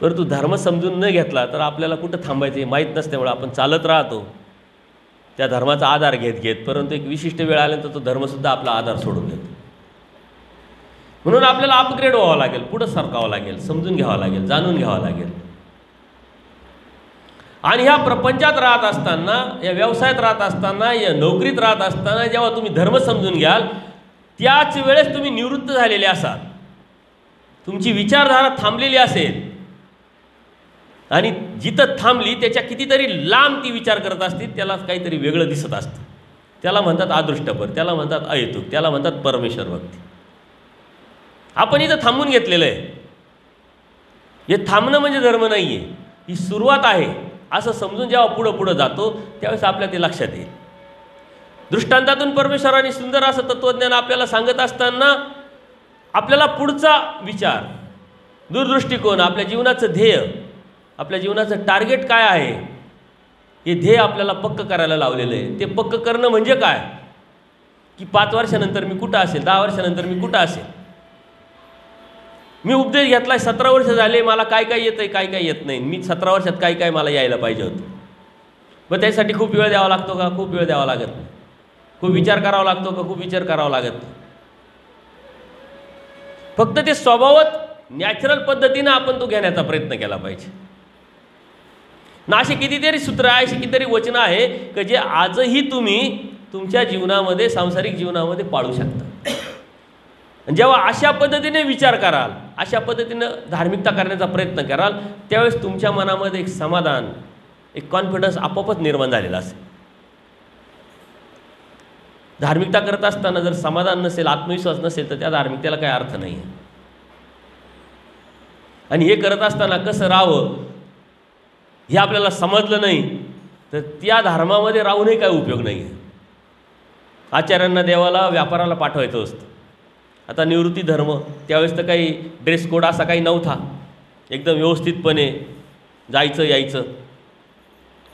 परंतु धर्म समजून न घेतला तर आपल्याला कुठं थांबायचं हे माहीत नसल्यामुळे आपण चालत राहतो त्या धर्माचा आधार घेत घेत, परंतु एक विशिष्ट वेळ आल्यानंतर तो धर्मसुद्धा आपला आधार सोडून घेतो. म्हणून आपल्याला अपग्रेड व्हावं लागेल, पुढं सरकावं लागेल, समजून घ्यावं लागेल, जाणून घ्यावं लागेल. आणि ह्या प्रपंचात राहत असताना, या व्यवसायात राहत असताना, या नोकरीत राहत असताना जेव्हा तुम्ही धर्म समजून घ्याल त्याच वेळेस तुम्ही निवृत्त झालेले असाल, तुमची विचारधारा थांबलेली असेल आणि जिथं थांबली त्याच्या कितीतरी लांब ती विचार करत असते, त्याला काहीतरी वेगळं दिसत असतं. त्याला म्हणतात अदृष्टपर, त्याला म्हणतात अहेतुक, त्याला म्हणतात परमेश्वर भक्ती. आपण इथं थांबून घेतलेलं आहे. हे थांबणं म्हणजे धर्म नाही आहे, ही सुरुवात आहे असं समजून जेव्हा पुढं पुढं जातो त्यावेळेस आपल्या ते लक्षात येईल. दृष्टांतातून परमेश्वराने सुंदर असं तत्त्वज्ञान आपल्याला सांगत असताना आपल्याला पुढचा विचार, दूरदृष्टिकोन, आपल्या जीवनाचं ध्येय, आपल्या जीवनाचं टार्गेट काय आहे हे ध्येय आपल्याला पक्क करायला लावलेलं आहे. ते पक्क करणं म्हणजे काय की 5 वर्षानंतर मी कुठं असेल, 10 वर्षानंतर मी कुठं असेल. मी उपदेश घेतला 17 वर्ष झाले, मला काय काय येतं आहे काय काय येत नाही. मी 17 वर्षात काय काय मला यायला पाहिजे होतं. मग त्यासाठी खूप वेळ द्यावा लागतो का? खूप वेळ द्यावा लागत नाही. खूप विचार करावा लागतो का? खूप विचार करावा लागत नाही. फक्त ते स्वभावात नॅचरल पद्धतीनं आपण तो घेण्याचा प्रयत्न केला पाहिजे ना. अशी कितीतरी सूत्र आहे, अशी कितीतरी वचनं आहे की जे आजही तुम्ही तुमच्या जीवनामध्ये, सांसारिक जीवनामध्ये पाळू शकता. जेव्हा अशा पद्धतीने विचार कराल, अशा पद्धतीनं धार्मिकता करण्याचा प्रयत्न कराल, त्यावेळेस तुमच्या मनामध्ये एक समाधान, एक कॉन्फिडन्स आपोआपच निर्माण झालेला असेल. धार्मिकता करत असताना जर समाधान नसेल, आत्मविश्वास नसेल, तर त्या धार्मिकतेला काही अर्थ नाही आहे. आणि हे करत असताना कसं राहावं हे आपल्याला समजलं नाही तर त्या धर्मामध्ये राहूनही काही उपयोग नाही आहे. आचार्यांना देवाला व्यापाराला पाठवायचं असतं. आता निवृत्ती धर्म, त्यावेळेस तर काही ड्रेस कोड असा काही नव्हता. एकदम व्यवस्थितपणे जायचं यायचं,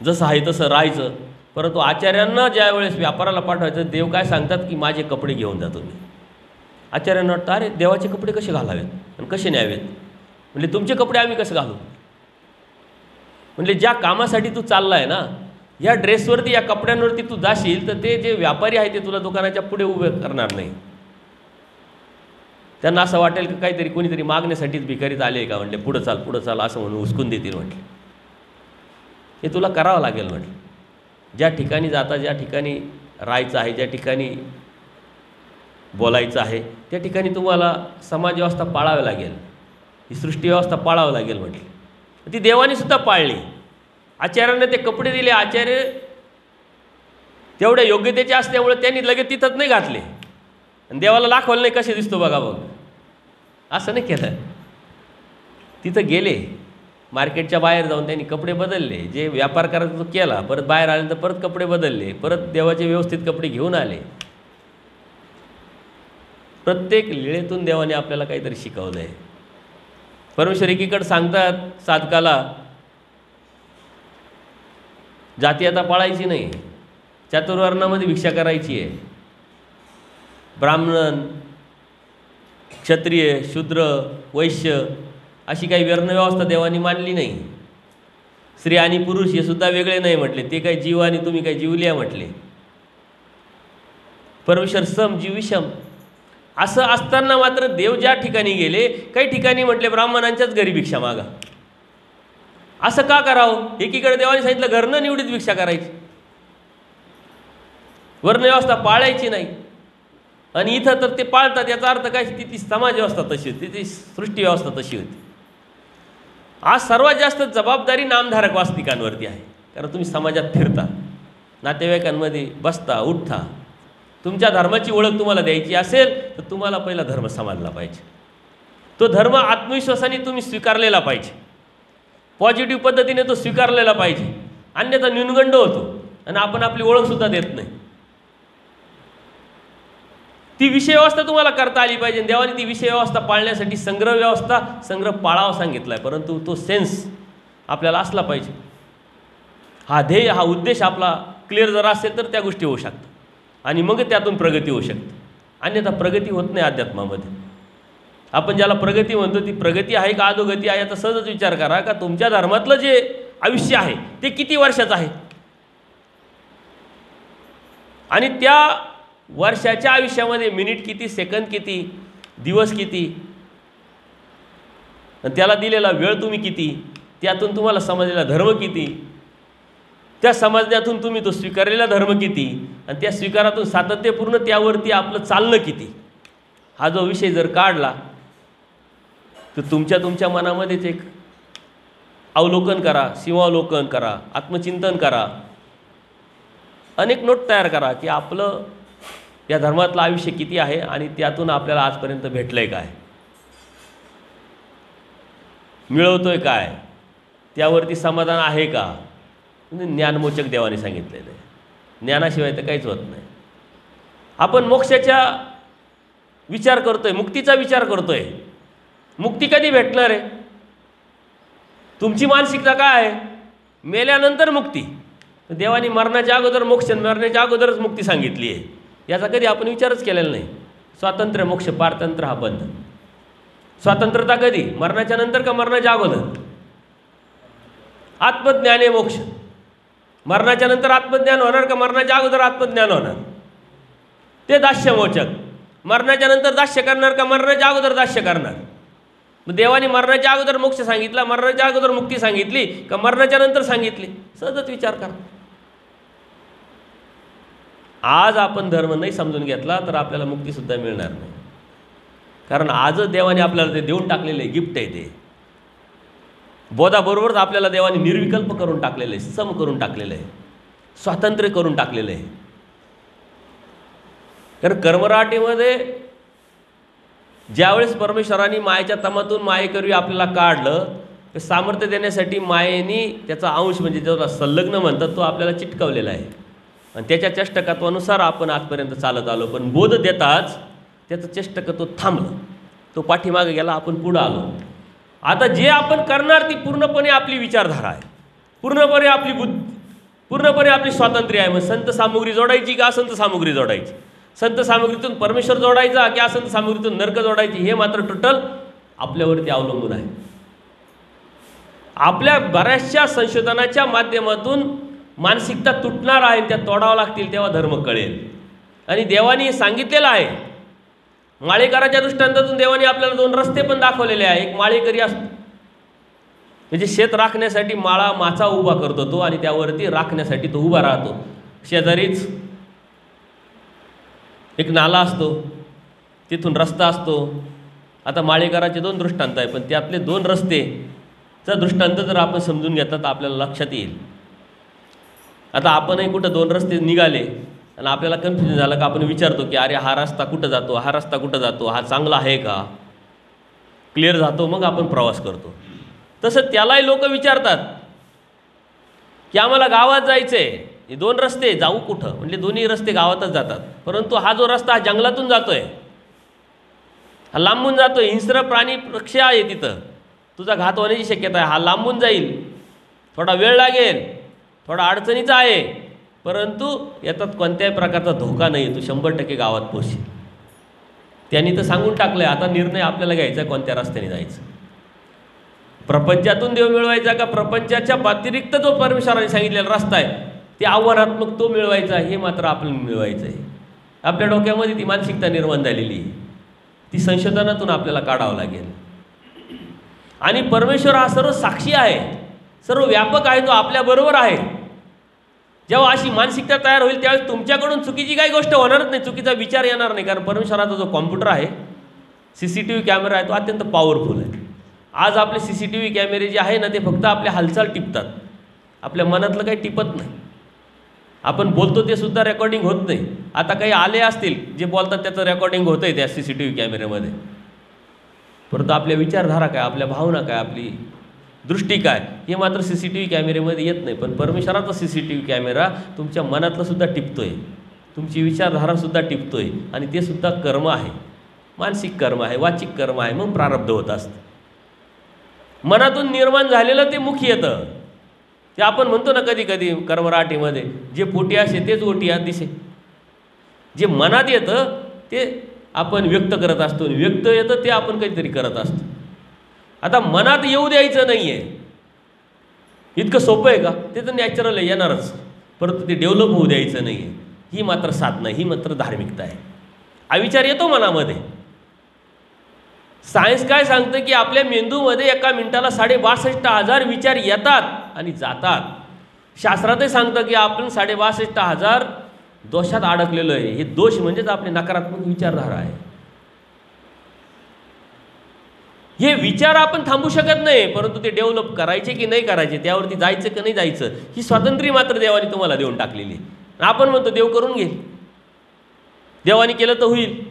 जसं आहे तसं राहायचं. परंतु आचार्यांना ज्या वेळेस व्यापाराला पाठवायचं, देव काय सांगतात की माझे कपडे घेऊन जा तुम्ही. आचार्यांना वाटतं अरे देवाचे कपडे कसे घालावेत आणि कसे न्यावेत. म्हणजे तुमचे कपडे आम्ही कसं घालू. म्हणजे ज्या कामासाठी तू चालला आहे ना, या ड्रेसवरती, या कपड्यांवरती तू जाशील तर ते जे व्यापारी आहे ते तुला दुकानाच्या पुढे उभे करणार नाही. त्यांना असं वाटेल की काहीतरी कोणीतरी मागण्यासाठीच भिकारीत आले का. म्हटले पुढं चाल असं म्हणून उचकून देतील. म्हटले हे तुला करावं लागेल. म्हटलं ज्या ठिकाणी जाता, ज्या ठिकाणी राहायचं आहे, ज्या ठिकाणी बोलायचं आहे, त्या ठिकाणी तुम्हाला समाजव्यवस्था पाळावी लागेल, ही सृष्टीव्यवस्था पाळावं लागेल. म्हटली ती देवाने सुद्धा पाळली. आचार्यांना ते कपडे दिले. आचार्य तेवढ्या योग्यतेचे असल्यामुळे त्यांनी लगेच तिथंच नाही घातले आणि देवाला दाखवलं नाही कसे दिसतो बघा बघ, असं नाही केलं. तिथं गेले, मार्केटच्या बाहेर जाऊन त्यांनी कपडे बदलले. जे व्यापार करायचा तो केला, परत बाहेर आल्यानंतर परत कपडे बदलले, परत देवाचे व्यवस्थित कपडे घेऊन आले. प्रत्येक लीळेतून देवाने आपल्याला काहीतरी शिकवलं आहे. परमेश्वर एकीकडे सांगतात साधकाला जाती आता पाळायची नाही, चातुर्वर्णामध्ये भिक्षा करायची आहे. ब्राह्मण, क्षत्रिय, शूद्र, वैश्य अशी काही वर्णव्यवस्था देवानी मानली नाही. स्त्री आणि पुरुष हे सुद्धा वेगळे नाही म्हटले. ते काही जीव आणि तुम्ही काही जीवलिया म्हटले. परमेश्वर सम जीव विषम. असं असताना मात्र देव ज्या ठिकाणी गेले, काही ठिकाणी म्हटले ब्राह्मणांच्याच घरी भिक्षा मागा. असं का करावं. एकीकडे देवाने सांगितलं घरनं निवडीत भिक्षा करायची, वर्णव्यवस्था पाळायची नाही, आणि इथं तर ते पाळतात. याचा अर्थ काय, ती समाजव्यवस्था तशी होती, ती सृष्टीव्यवस्था तशी होती. आज सर्वात जास्त जबाबदारी नामधारक वास्तविकांवरती आहे. कारण तुम्ही समाजात फिरता, नातेवाईकांमध्ये बसता उठता. तुमच्या धर्माची ओळख तुम्हाला द्यायची असेल तर तुम्हाला पहिला धर्म समजला पाहिजे. तो धर्म आत्मविश्वासाने तुम्ही स्वीकारलेला पाहिजे, पॉझिटिव्ह पद्धतीने तो स्वीकारलेला पाहिजे. अन्यथा न्यूनगंड होतो आणि आपण आपली ओळखसुद्धा देत नाही. ती विषयव्यवस्था तुम्हाला करता आली पाहिजे. देवाने ती विषयव्यवस्था पाळण्यासाठी संग्रह व्यवस्था, संग्रह पाळावा सांगितला आहे. परंतु तो सेन्स आपल्याला असला पाहिजे. हा ध्येय, हा उद्देश आपला क्लिअर जर असेल तर त्या गोष्टी होऊ शकतात आणि मग त्यातून प्रगती होऊ शकते. अन्यथा प्रगती होत नाही अध्यात्मामध्ये. आपण ज्याला प्रगती म्हणतो ती प्रगती आहे का अधोगती आहे याचा सहजच विचार करा. का तुमच्या धर्मातलं जे आयुष्य आहे ते किती वर्षाचं आहे आणि त्या वर्षाच्या आयुष्यामध्ये मिनिट किती, सेकंद किती, दिवस किती, त्याला दिलेला वेळ तुम्ही किती, त्यातून तुम्हाला समजलेला धर्म किती, त्या समजण्यातून तुम्ही तो स्वीकारलेला धर्म किती आणि त्या स्वीकारातून सातत्यपूर्ण त्यावरती आपलं चालणं किती, हा जो विषय जर काढला तर तुमच्या मनामध्येच एक अवलोकन करा, सीमावलोकन करा, आत्मचिंतन करा, अनेक नोट तयार करा की आपलं या धर्मातलं आयुष्य किती आहे आणि त्यातून आपल्याला आजपर्यंत भेटलं आहे काय, मिळवतो आहे काय, त्यावरती समाधान आहे का. म्हणजे ज्ञानमोचक देवाने सांगितलेलं आहे. ज्ञानाशिवाय तर काहीच होत नाही. आपण मोक्षाचा विचार करतोय, मुक्तीचा विचार करतोय. मुक्ती कधी भेटणार आहे? तुमची मानसिकता काय आहे? मेल्यानंतर मुक्ती. देवाने मरणाच्या अगोदर मोक्ष, मरण्याच्या अगोदरच मुक्ती सांगितली आहे. याचा कधी आपण विचारच केलेला नाही. स्वातंत्र्य मोक्ष पारतंत्र्य हा बंध. स्वातंत्र्यता कधी? मरणाच्या नंतर का मरणाच्या अगोदर? आत्मज्ञान आहे मोक्ष. मरणाच्या नंतर आत्मज्ञान होणार का मरणाच्या अगोदर आत्मज्ञान होणार? ते दास्यमोचक. मरणाच्या नंतर दास्य करणार का मरणाच्या अगोदर दास्य करणार? मग देवाने मरणाच्या अगोदर मोक्ष सांगितला, मरणाच्या अगोदर मुक्ती सांगितली का मरणाच्या नंतर सांगितली? सहजच विचार करा. आज आपण धर्म नाही समजून घेतला तर आपल्याला मुक्तीसुद्धा मिळणार नाही. कारण आजच देवाने आपल्याला ते देऊन टाकलेले गिफ्ट आहे. ते बोधाबरोबरच आपल्याला देवाने निर्विकल्प करून टाकलेलं आहे, सम करून टाकलेलं आहे, स्वातंत्र्य करून टाकलेलं आहे. कारण कर्मराटीमध्ये ज्यावेळेस परमेश्वराने मायेच्या तमातून मायेकरवी आपल्याला काढलं, ते सामर्थ्य देण्यासाठी मायेने त्याचा अंश म्हणजे त्याला संलग्न म्हणतात तो आपल्याला चिटकवलेला आहे. आणि त्याच्या चेष्टकत्वानुसार आपण आजपर्यंत चालत आलो. पण बोध देताच त्याचं चेष्टकत्व थांबलं, तो पाठीमागे गेला, आपण पुढं आलो. आता जे आपण करणार ती पूर्णपणे आपली विचारधारा आहे, पूर्णपणे आपली बुद्धी, पूर्णपणे आपली स्वातंत्र्य आहे. मग संत सामुग्री जोडायची का असंत सामुग्री जोडायची? संत सामुग्रीतून परमेश्वर जोडायचा की असंत सामुग्रीतून नरक जोडायची? हे मात्र टोटल आपल्यावरती अवलंबून आहे. आपल्या बऱ्याचशा संशोधनाच्या माध्यमातून मानसिकता तुटणार आहे, त्या तोडावं लागतील, तेव्हा धर्म कळेल. आणि देवाने सांगितलेलं आहे. माळेकराच्या दृष्टांतातून देवाने आपल्याला 2 रस्ते पण दाखवलेले आहे. एक माळेकरी असतो, म्हणजे शेत राखण्यासाठी माचा उभा करतो तो, आणि त्यावरती राखण्यासाठी तो उभा राहतो. शेजारीच एक नाला असतो, तिथून रस्ता असतो. आता माळेकराचे 2 दृष्टांत आहे, पण त्यातले 2 रस्तेचा दृष्टांत जर आपण समजून घेतला तर आपल्याला लक्षात येईल. आता आपणही कुठं 2 रस्ते निघाले आणि आपल्याला कन्फ्युजन झालं का आपण विचारतो की अरे हा रस्ता कुठं जातो, हा रस्ता कुठं जातो, हा चांगला आहे का? क्लिअर जातो, मग आपण प्रवास करतो. तसं त्यालाही लोक विचारतात की आम्हाला गावात जायचं आहे, हे 2 रस्ते, जाऊ कुठं? म्हणजे दोन्ही रस्ते गावातच जातात. परंतु हा जो रस्ता हा जंगलातून जातोय, हा लांबून जातोय, हिंस्र प्राणी पक्षी आहे तिथं, तुझा घात होण्याची शक्यता आहे, हा लांबून जाईल, थोडा वेळ लागेल, थोडा अडचणीचा आहे, परंतु याच्यात कोणत्याही प्रकारचा धोका नाही, तू 100% गावात पोहोचशील. त्यांनी तर सांगून टाकलं आहे. आता निर्णय आपल्याला घ्यायचा कोणत्या रस्त्याने जायचं. प्रपंचातून देव मिळवायचा का प्रपंचाच्या व्यतिरिक्त जो परमेश्वराने सांगितलेला रस्ता आहे ते आव्हानात्मक तो मिळवायचा, हे मात्र आपल्याला मिळवायचं आहे. आपल्या डोक्यामध्ये ती मानसिकता निर्माण झालेली आहे, ती संशोधनातून आपल्याला काढावं लागेल. आणि परमेश्वर हा सर्व साक्षी आहे, सर्व व्यापक आहे, तो आपल्याबरोबर आहे. जेव्हा अशी मानसिकता तयार होईल त्यावेळेस तुमच्याकडून चुकीची काही गोष्ट होणारच नाही, चुकीचा विचार येणार नाही. कारण परमेश्वराचा जो कॉम्प्युटर आहे, CCTV कॅमेरा आहे, तो अत्यंत पॉवरफुल आहे. आज आपले CCTV कॅमेरे जे आहे ना, ते फक्त आपल्या हालचाल टिपतात, आपल्या मनातलं काही टिपत नाही. आपण बोलतो ते सुद्धा रेकॉर्डिंग होत नाही. आता काही आले असतील जे बोलतात त्याचं रेकॉर्डिंग होतं आहे त्या CCTV कॅमेऱ्यामध्ये, परंतु आपल्या विचारधारा काय, आपल्या भावना काय, आपली दृष्टी काय, हे मात्र CCTV कॅमेऱ्यामध्ये येत नाही. पण परमेश्वराचा CCTV कॅमेरा तुमच्या मनातलं सुद्धा टिपतोय, तुमची विचारधारासुद्धा टिपतोय. आणि ते सुद्धा कर्म आहे, मानसिक कर्म आहे, वाचिक कर्म आहे, मग प्रारब्ध होत असतं. मनातून निर्माण झालेलं ते मुखी येतं. ते आपण म्हणतो ना कधी कधी कर्मराटीमध्ये, जे पोटी असे तेच ओटी आत दिसे. जे मनात येतं ते आपण व्यक्त करत असतो, व्यक्त येतं ते आपण काहीतरी करत असतो. आता मनात येऊ द्यायचं नाही आहे, इतकं सोपं आहे का? ते तर नॅचरल आहे, येणारच, परंतु ते डेव्हलप होऊ द्यायचं नाही आहे. ही मात्र साधना, ही मात्र धार्मिकता आहे. हा विचार येतो मनामध्ये. सायन्स काय सांगतं की आपल्या मेंदूमध्ये एका मिनिटाला 62,500 विचार येतात आणि जातात. शास्त्रातही सांगतं की आपण 62,500 दोषात अडकलेलो आहे. हे दोष म्हणजेच आपली नकारात्मक विचारधारा आहे. हे विचार आपण थांबू शकत नाही, परंतु ते डेव्हलप करायचे की नाही करायचे, त्यावरती जायचं की नाही जायचं, ही स्वातंत्र्य मात्र देवाने तुम्हाला देऊन टाकलेली. आपण म्हणतो देव करून घेईल, देवाने केलं तर होईल,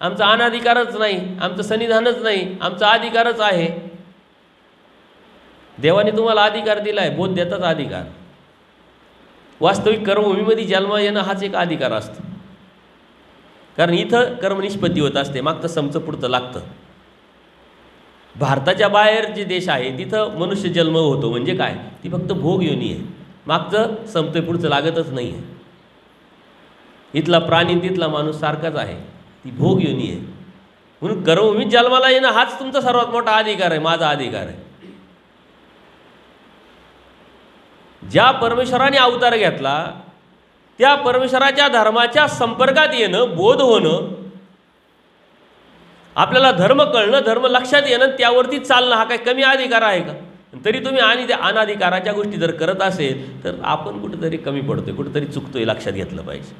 आमचा अनाधिकारच नाही, आमचं सन्निधानच नाही, आमचा अधिकारच आहे. देवाने तुम्हाला अधिकार दिला आहे, बोध देताच अधिकार. वास्तविक कर्मभूमीमध्ये जन्म येणं हाच एक अधिकार असतो. कारण इथं कर्मनिष्पत्ती होत असते, मागचं समचं पुढचं लागतं. भारताच्या बाहेर जे देश आहे तिथं मनुष्य जन्म होतो म्हणजे काय, ती फक्त भोग योनी आहे, मागचं समतं पुढचं लागतच नाही आहे. इथला प्राणी तिथला माणूस सारखाच आहे, ती भोग योनी आहे. म्हणून कर्मभूमीत जन्माला येणं हाच तुमचा सर्वात मोठा अधिकार आहे, माझा अधिकार आहे. ज्या परमेश्वराने अवतार घेतला त्या परमेश्वराच्या धर्माच्या संपर्कात येणं, बोध होणं, आपल्याला धर्म कळणं, धर्म लक्षात येणं, त्यावरती चालणं हा काही कमी अधिकार आहे का? तरी तुम्ही आणि त्या अनाधिकाराच्या गोष्टी जर करत असेल तर आपण कुठेतरी कमी पडतोय, कुठेतरी चुकतोय, लक्षात घेतलं पाहिजे.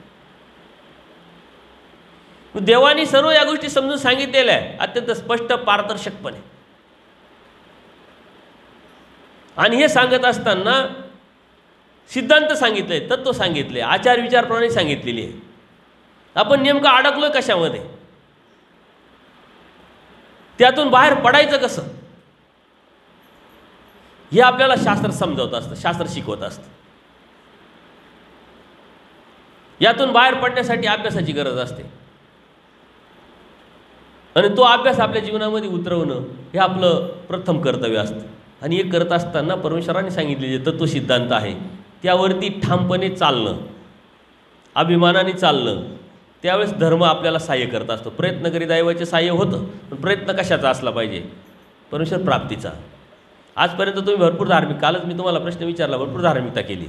देवानी सर्व या गोष्टी समजून सांगितलेल्या आहे अत्यंत स्पष्ट पारदर्शकपणे. आणि हे सांगत असताना सिद्धांत सांगितले, तत्व सांगितले, आचार विचार प्रणाली सांगितलेली आहे. आपण नेमकं अडकलोय कशामध्ये, त्यातून बाहेर पडायचं कसं, हे आपल्याला शास्त्र समजवत असतं, शास्त्र शिकवत असतं. यातून बाहेर पडण्यासाठी अभ्यासाची गरज असते आणि तो अभ्यास आपल्या जीवनामध्ये उतरवणं हे आपलं प्रथम कर्तव्य असतं. आणि हे करत असताना परमेश्वराने सांगितलेले तत्व सिद्धांत आहे त्यावरती ठामपणे चालणं, अभिमानाने चालणं, त्यावेळेस धर्म आपल्याला सहाय्य करत असतो. प्रयत्न करी दैवाचे सहाय्य होतं, पण प्रयत्न कशाचा असला पाहिजे, परमेश्वर प्राप्तीचा. आजपर्यंत तुम्ही भरपूर धार्मिक, कालच मी तुम्हाला प्रश्न विचारला, भरपूर धार्मिकता केली,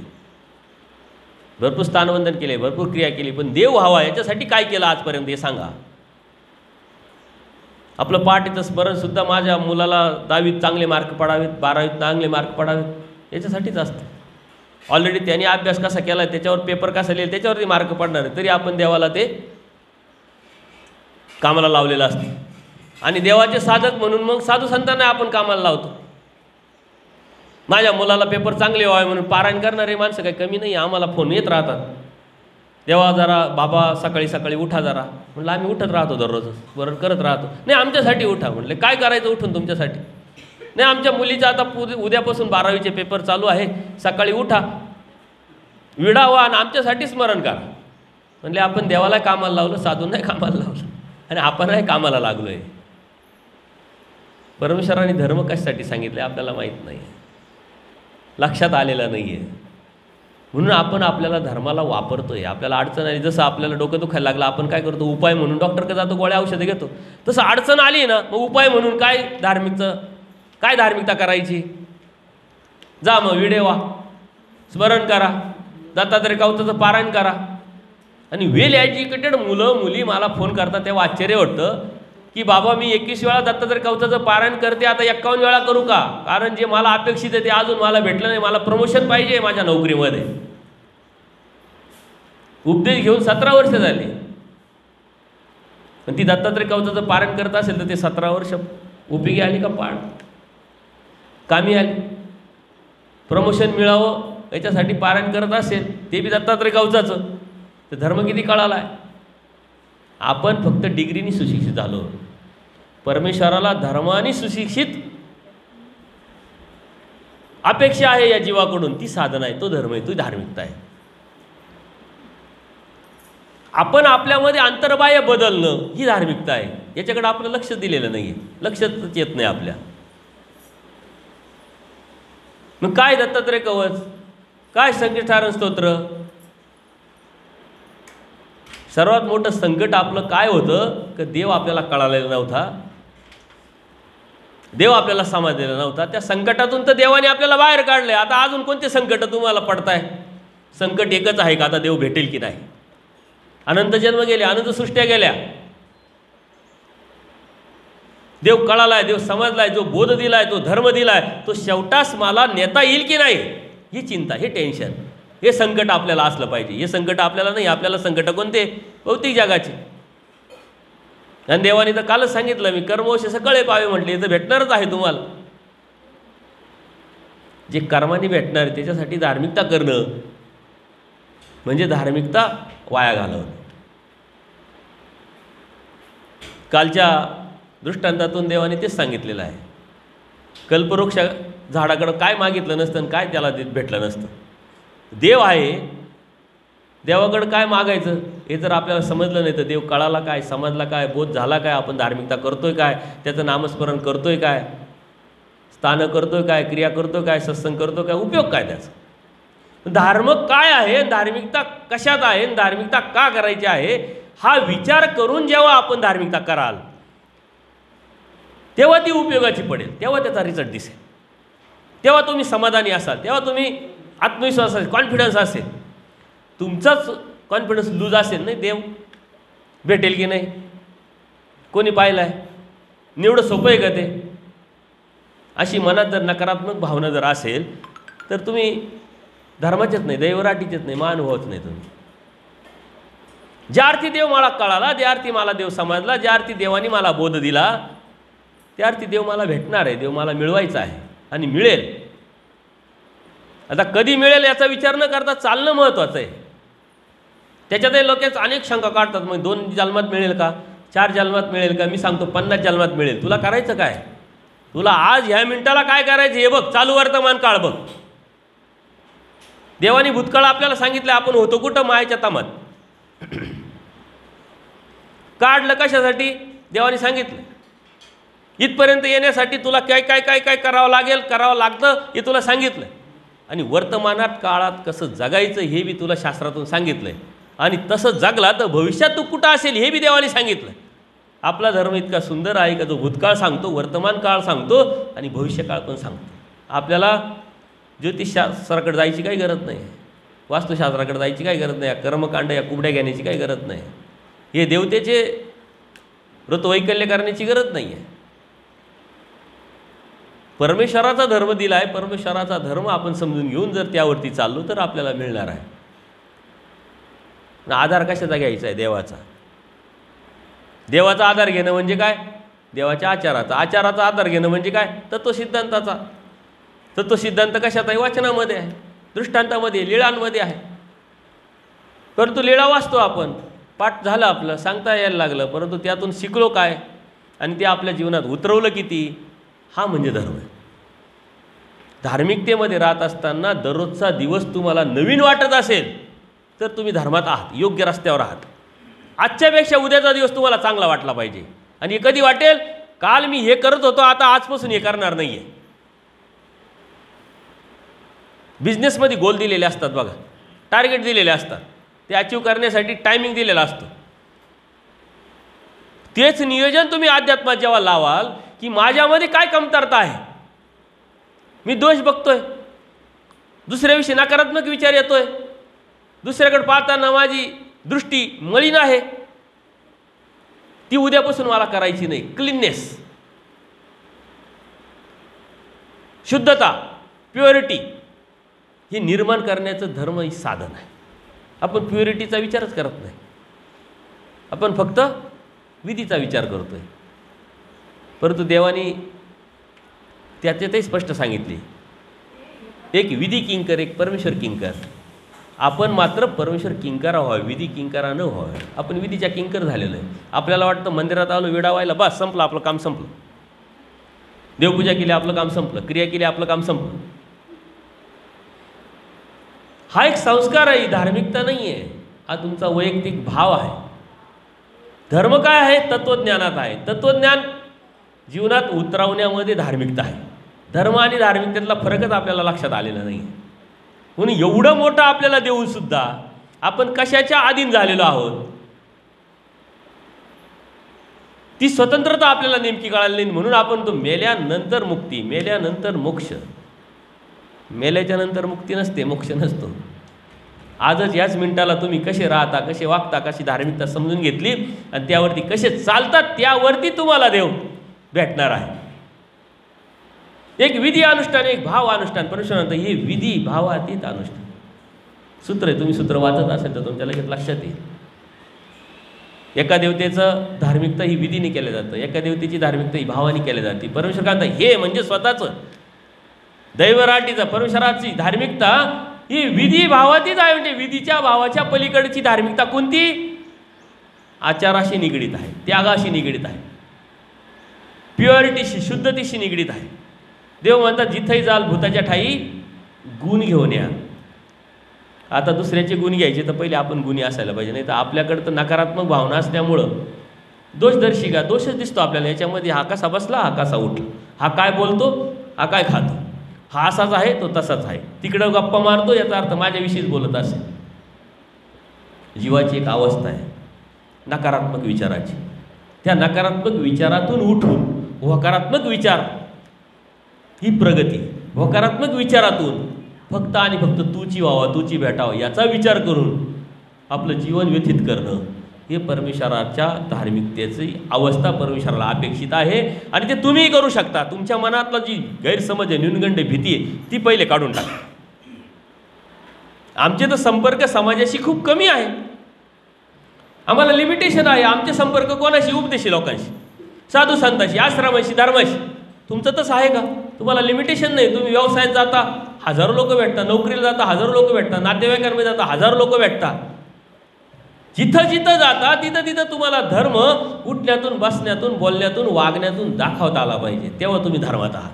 भरपूर स्थानवंदन केले, भरपूर क्रिया केली, पण देव व्हावा याच्यासाठी काय केलं आजपर्यंत हे सांगा. आपलं पाठीचं स्मरणसुद्धा माझ्या मुलाला 10वीत चांगले मार्क पडावेत, 12वीत चांगले मार्क पडावेत याच्यासाठीच असतं. ऑलरेडी त्याने अभ्यास कसा केला, त्याच्यावर पेपर कसा लिहिला, त्याच्यावरती मार्क पडणार आहे, तरी आपण देवाला ते कामाला लावलेलं असतं. आणि देवाचे साधक म्हणून मग साधू संतांना आपण कामाला लावतो. माझ्या मुलाला पेपर चांगले व्हावे म्हणून पारायण करणारे माणसं काही कमी नाही, आम्हाला फोन येत राहतात, देवा जरा बाबा सकाळी सकाळी उठा जरा. म्हटलं आम्ही उठत राहतो, दररोजच बरोबर करत राहतो. नाही आमच्यासाठी उठा. म्हटलं काय करायचं उठून तुमच्यासाठी? नाही आमच्या मुलीचा आता उद्यापासून 12वीचे पेपर चालू आहे, सकाळी उठा, विडावा आणि आमच्यासाठी स्मरण करा. म्हणले आपण देवाला कामाला लावलं, साधू नाही कामाला लावलं, आणि आपणही कामाला लागलो आहे. परमेश्वराने धर्म कशासाठी सांगितले आपल्याला माहीत नाही, लक्षात आलेलं नाही आहे. म्हणून आपण आपल्याला धर्माला वापरतोय. आपल्याला अडचण आली, जसं आपल्याला डोकं दुखायला लागलं आपण काय करतो, उपाय म्हणून डॉक्टरकडे जातो, गोळ्या औषधं घेतो. तसं अडचण आली ना, मग उपाय म्हणून काय धार्मिकता करायची? जा मग विडेवा, स्मरण करा, दत्तात्रय कवचाचं पारायण करा. आणि वेल एज्युकेटेड मुलं मुली मला फोन करतात तेव्हा आश्चर्य वाटतं की बाबा मी 21 वेळा दत्तात्रय कवचाचं पारायण करते, आता 51 वेळा करू का? कारण जे मला अपेक्षित आहे ते अजून मला भेटलं नाही, मला प्रमोशन पाहिजे माझ्या नोकरीमध्ये. उपदेश घेऊन 17 वर्ष झाली, पण ती दत्तात्रय कवचाचं पारायण करत असेल तर ते 17 वर्ष उपयोगी आली का? पाठ कामी आली. प्रमोशन मिळावं याच्यासाठी पारायण करत असेल, ते बी दत्तात्रय कवचाचं, तर धर्म किती कळाला आहे? आपण फक्त डिग्रीनी सुशिक्षित झालो. परमेश्वराला धर्माने सुशिक्षित अपेक्षा आहे या जीवाकडून, ती साधना आहे, तो धर्म आहे, तो धार्मिकता आहे. आपण आपल्यामध्ये अंतर्बाह्य बदलणं ही धार्मिकता आहे. याच्याकडे आपलं लक्ष दिलेलं नाही, लक्षच येत नाही आपल्या. मग काय दत्तात्रय कवच, काय संकटहारण स्तोत्र? सर्वात मोठं संकट आपलं काय होतं की देव आपल्याला कळालेला नव्हता, देव आपल्याला समजलेला नव्हता. त्या संकटातून तर देवाने आपल्याला बाहेर काढले. आता अजून कोणते संकट तुम्हाला पडताय? संकट एकच आहे का आता देव भेटेल की नाही? अनंत जन्म गेले, अनंत सृष्ट्या गेल्या, देव कळालाय, देव समजलाय, जो बोध दिलाय, तो धर्म दिलाय, तो शेवटास मला नेता येईल की नाही ही चिंता, हे टेन्शन, हे संकट आपल्याला असलं पाहिजे. हे संकट आपल्याला नाही. आपल्याला संकट कोणते? भौतिक जगाचे. आणि देवाने तर कालच सांगितलं, मी कर्मवश सकळे पावे म्हटले, तर भेटणारच आहे तुम्हाला. जे कर्माने भेटणार त्याच्यासाठी धार्मिकता करणं म्हणजे धार्मिकता वाया घालवणं. कालच्या दृष्टांतातून देवाने तेच सांगितलेलं आहे. कल्पवृक्ष झाडाकडं काय मागितलं नसतं आणि काय त्याला भेटलं नसतं. देव आहे देवाकडं काय मागायचं हे जर आपल्याला समजलं नाही तर देव कळाला काय, समजला काय, बोध झाला काय, आपण धार्मिकता करतोय काय, त्याचं नामस्मरण करतोय काय, स्थानं करतोय काय, क्रिया करतोय काय, सत्संग करतोय काय, उपयोग काय त्याचा. धर्म काय आहे, धार्मिकता कशात आहे, धार्मिकता का करायची आहे, हा विचार करून जेव्हा आपण धार्मिकता कराल तेव्हा ती उपयोगाची पडेल, तेव्हा त्याचा रिझल्ट दिसेल, तेव्हा तुम्ही समाधानी असाल, तेव्हा तुम्ही आत्मविश्वास असेल, कॉन्फिडन्स असेल. तुमचाच कॉन्फिडन्स लूज असेल नाही, देव भेटेल की नाही कोणी पाहिलं आहे, निवडं सोपं आहे का ते. अशी मनात जर नकारात्मक भावना जर असेल तर तुम्ही धर्माचेच नाही, दैवराटीचेच नाही, महानुभवच नाही तुम्ही. ज्या अर्थी देव मला कळाला, ज्या अर्थी मला देव समजला, ज्या अर्थी देवाने मला बोध दिला, त्या अर्थी देव मला भेटणार आहे, देव मला मिळवायचा आहे आणि मिळेल. आता कधी मिळेल याचा विचार न करता चालणं महत्त्वाचं आहे. त्याच्यातही लोकच अनेक शंका काढतात, मग 2 जन्मात मिळेल का, 4 जन्मात मिळेल का. मी सांगतो 50 जन्मात मिळेल. तुला करायचं काय, तुला आज ह्या मिनिटाला काय करायचं हे बघ, चालू वर्तमान काळ बघ. देवानी भूतकाळ आपल्याला सांगितलं, आपण होतो कुठं, मायेच्या तामात. काढलं कशासाठी, देवाने सांगितलं. इथपर्यंत येण्यासाठी तुला काय काय काय काय करावं लागेल, करावं लागतं हे तुला सांगितलं. आणि वर्तमानात काळात कसं जगायचं हे बी तुला शास्त्रातून सांगितलंय. आणि तसं जगला तर भविष्यात तू कुठं असेल हे बी देवाने सांगितलं. आपला धर्म इतका सुंदर आहे का जो भूतकाळ सांगतो, वर्तमान काळ सांगतो आणि भविष्यकाळ पण सांगतो. आपल्याला ज्योतिषशास्त्राकडे जायची काही गरज नाही, वास्तुशास्त्राकडे जायची काही गरज नाही, कर्मकांड या कुबड्या घेण्याची काही गरज नाही, हे देवतेचे ऋतवैकल्य करण्याची गरज नाही आहे. परमेश्वराचा धर्म दिला आहे, परमेश्वराचा धर्म आपण समजून घेऊन जर त्यावरती चाललो तर आपल्याला मिळणार आहे. आधार कशाचा घ्यायचा आहे, देवाचा. देवाचा आधार घेणं म्हणजे काय, देवाच्या आचाराचा. आचाराचा आधार घेणं म्हणजे काय, तत्वसिद्धांताचा. तत्वसिद्धांत कशात आहे, वाचनामध्ये आहे, दृष्टांतामध्ये, लीळांमध्ये आहे. परंतु लीळा वाचतो आपण, पाठ झालं आपलं, सांगता यायला लागलं, परंतु त्यातून शिकलो काय आणि ते आपल्या जीवनात उतरवलं किती, हा म्हणजे धर्म आहे. धार्मिकतेमध्ये राहत असताना दररोजचा दिवस तुम्हाला नवीन वाटत असेल तर तुम्ही धर्मात आहात, योग्य रस्त्यावर आहात. आजच्यापेक्षा उद्याचा दिवस तुम्हाला चांगला वाटला पाहिजे. आणि कधी वाटेल, काल मी हे करत होतो, आता आजपासून हे करणार नाही आहे. बिझनेसमध्ये गोल दिलेले असतात बघा, टार्गेट दिलेले असतात, ते अचीव करण्यासाठी टायमिंग दिलेला असतो. तेच नियोजन तुम्ही अध्यात्मात जेव्हा लावाल की माझ्यामध्ये काय कमतरता आहे, मी दोष बघतोय, दुसऱ्याविषयी नकारात्मक विचार येतोय, दुसऱ्याकडे पाहताना माझी दृष्टी मलिन आहे, ती उद्यापासून मला करायची नाही. क्लीननेस, शुद्धता, प्युरिटी हे निर्माण करण्याचं धर्म ही साधन आहे. आपण प्युरिटीचा विचारच करत नाही, आपण फक्त विधीचा विचार करतोय. परंतु देवानी त्याच्यातही स्पष्ट सांगितले, एक विधी किंकर, एक परमेश्वर किंकर. आपण मात्र परमेश्वर किंकरा व्हावे, विधी किंकरा न व्हावे. आपण विधीच्या किंकर झालेलं आहे. आपल्याला वाटतं मंदिरात आलो, विडा व्हायला, बस संपलं, आपलं काम संपलं. देवपूजा केली, आपलं काम संपलं. क्रिया केली, आपलं काम संपलं. हा एक संस्कार आहे, धार्मिकता नाही आहे. हा तुमचा वैयक्तिक भाव आहे. धर्म काय आहे, तत्त्वज्ञानात आहे. तत्त्वज्ञान जीवनात उतरवण्यामध्ये धार्मिकता आहे. धर्म आणि धार्मिकतेतला फरकच आपल्याला लक्षात आलेला नाही. म्हणून एवढं मोठं आपल्याला देऊन सुद्धा आपण कशाच्या अधीन झालेलो आहोत, ती स्वतंत्रता आपल्याला नेमकी कळाली नाही. म्हणून आपण तो मेल्यानंतर मुक्ती, मेल्यानंतर मोक्ष, मेल्याच्या नंतर मुक्ती नसते, मोक्ष नसतो. आजच याच मिनिटाला तुम्ही कसे राहता, कसे वागता, कशी धार्मिकता समजून घेतली आणि त्यावरती कसे चालतात, त्यावरती तुम्हाला देव भेटणार आहे. एक विधी अनुष्ठान, एक भाव अनुष्ठान. परमेश्वरांत हे विधी भावातीत अनुष्ठान सूत्र आहे. तुम्ही सूत्र वाचत असेल तर तुमच्या लगेच लक्षात येईल. एका देवतेचं धार्मिकता ही विधीने केलं जातं, एका देवतेची धार्मिकता ही भावाने केली जाते. परमेश्वरांत हे म्हणजे स्वतःचं दैवराटीचं, परमेश्वराची धार्मिकता ही विधी भावातीच आहे. म्हणजे विधीच्या भावाच्या पलीकडची धार्मिकता कोणती, आचाराशी निगडीत आहे, त्यागाशी निगडीत आहे, प्युअरिटीशी, शुद्धतेशी निगडीत आहे. देव म्हणतात, जिथेही जाल भूताच्या ठाई गुण घेऊन या. आता दुसऱ्याचे गुण घ्यायचे तर पहिले आपण गुणी असायला पाहिजे, नाही तर आपल्याकडं तर नकारात्मक भावना असल्यामुळं दोषदर्शिका दोषच दिसतो आपल्याला. याच्यामध्ये हा कसा बसला, हा कसा उठला, हा काय बोलतो, हा काय खातो, हा असाच आहे तो तसाच आहे, तिकडं गप्पा मारतो याचा अर्थ माझ्याविषयीच बोलत असेल. जीवाची एक अवस्था आहे नकारात्मक विचाराची. त्या नकारात्मक विचारातून उठून होकारात्मक विचार ही प्रगती. होकारात्मक विचारातून फक्त आणि फक्त तूची व्हावा, तूची भेटावं याचा विचार करून आपलं जीवन व्यतीत करणं हे परमेश्वराच्या धार्मिकतेची अवस्था परमेश्वराला अपेक्षित आहे. आणि ते तुम्हीही करू शकता. तुमच्या मनातला जी गैरसमज आहे, न्यूनगंड भीती आहे, ती पहिले काढून टाका. आमचे तर संपर्क समाजाशी खूप कमी आहे. आम्हाला लिमिटेशन आहे. आमचे संपर्क कोणाशी? उपदेशी लोकांशी, साधू संतांशी, आश्रमाशी, धर्माशी. तुमचं तसं आहे का? तुम्हाला लिमिटेशन नाही. तुम्ही व्यवसायात जाता, हजारो लोक भेटतात, नोकरीला जाता, हजारो लोक भेटतात, नातेवाईकांमध्ये जाता, हजारो लोक भेटतात. जिथं जिथं जाता तिथं तिथं तुम्हाला धर्म उठण्यातून, बसण्यातून, बोलण्यातून, वागण्यातून दाखवता आला पाहिजे. तेव्हा तुम्ही धर्मात आहात.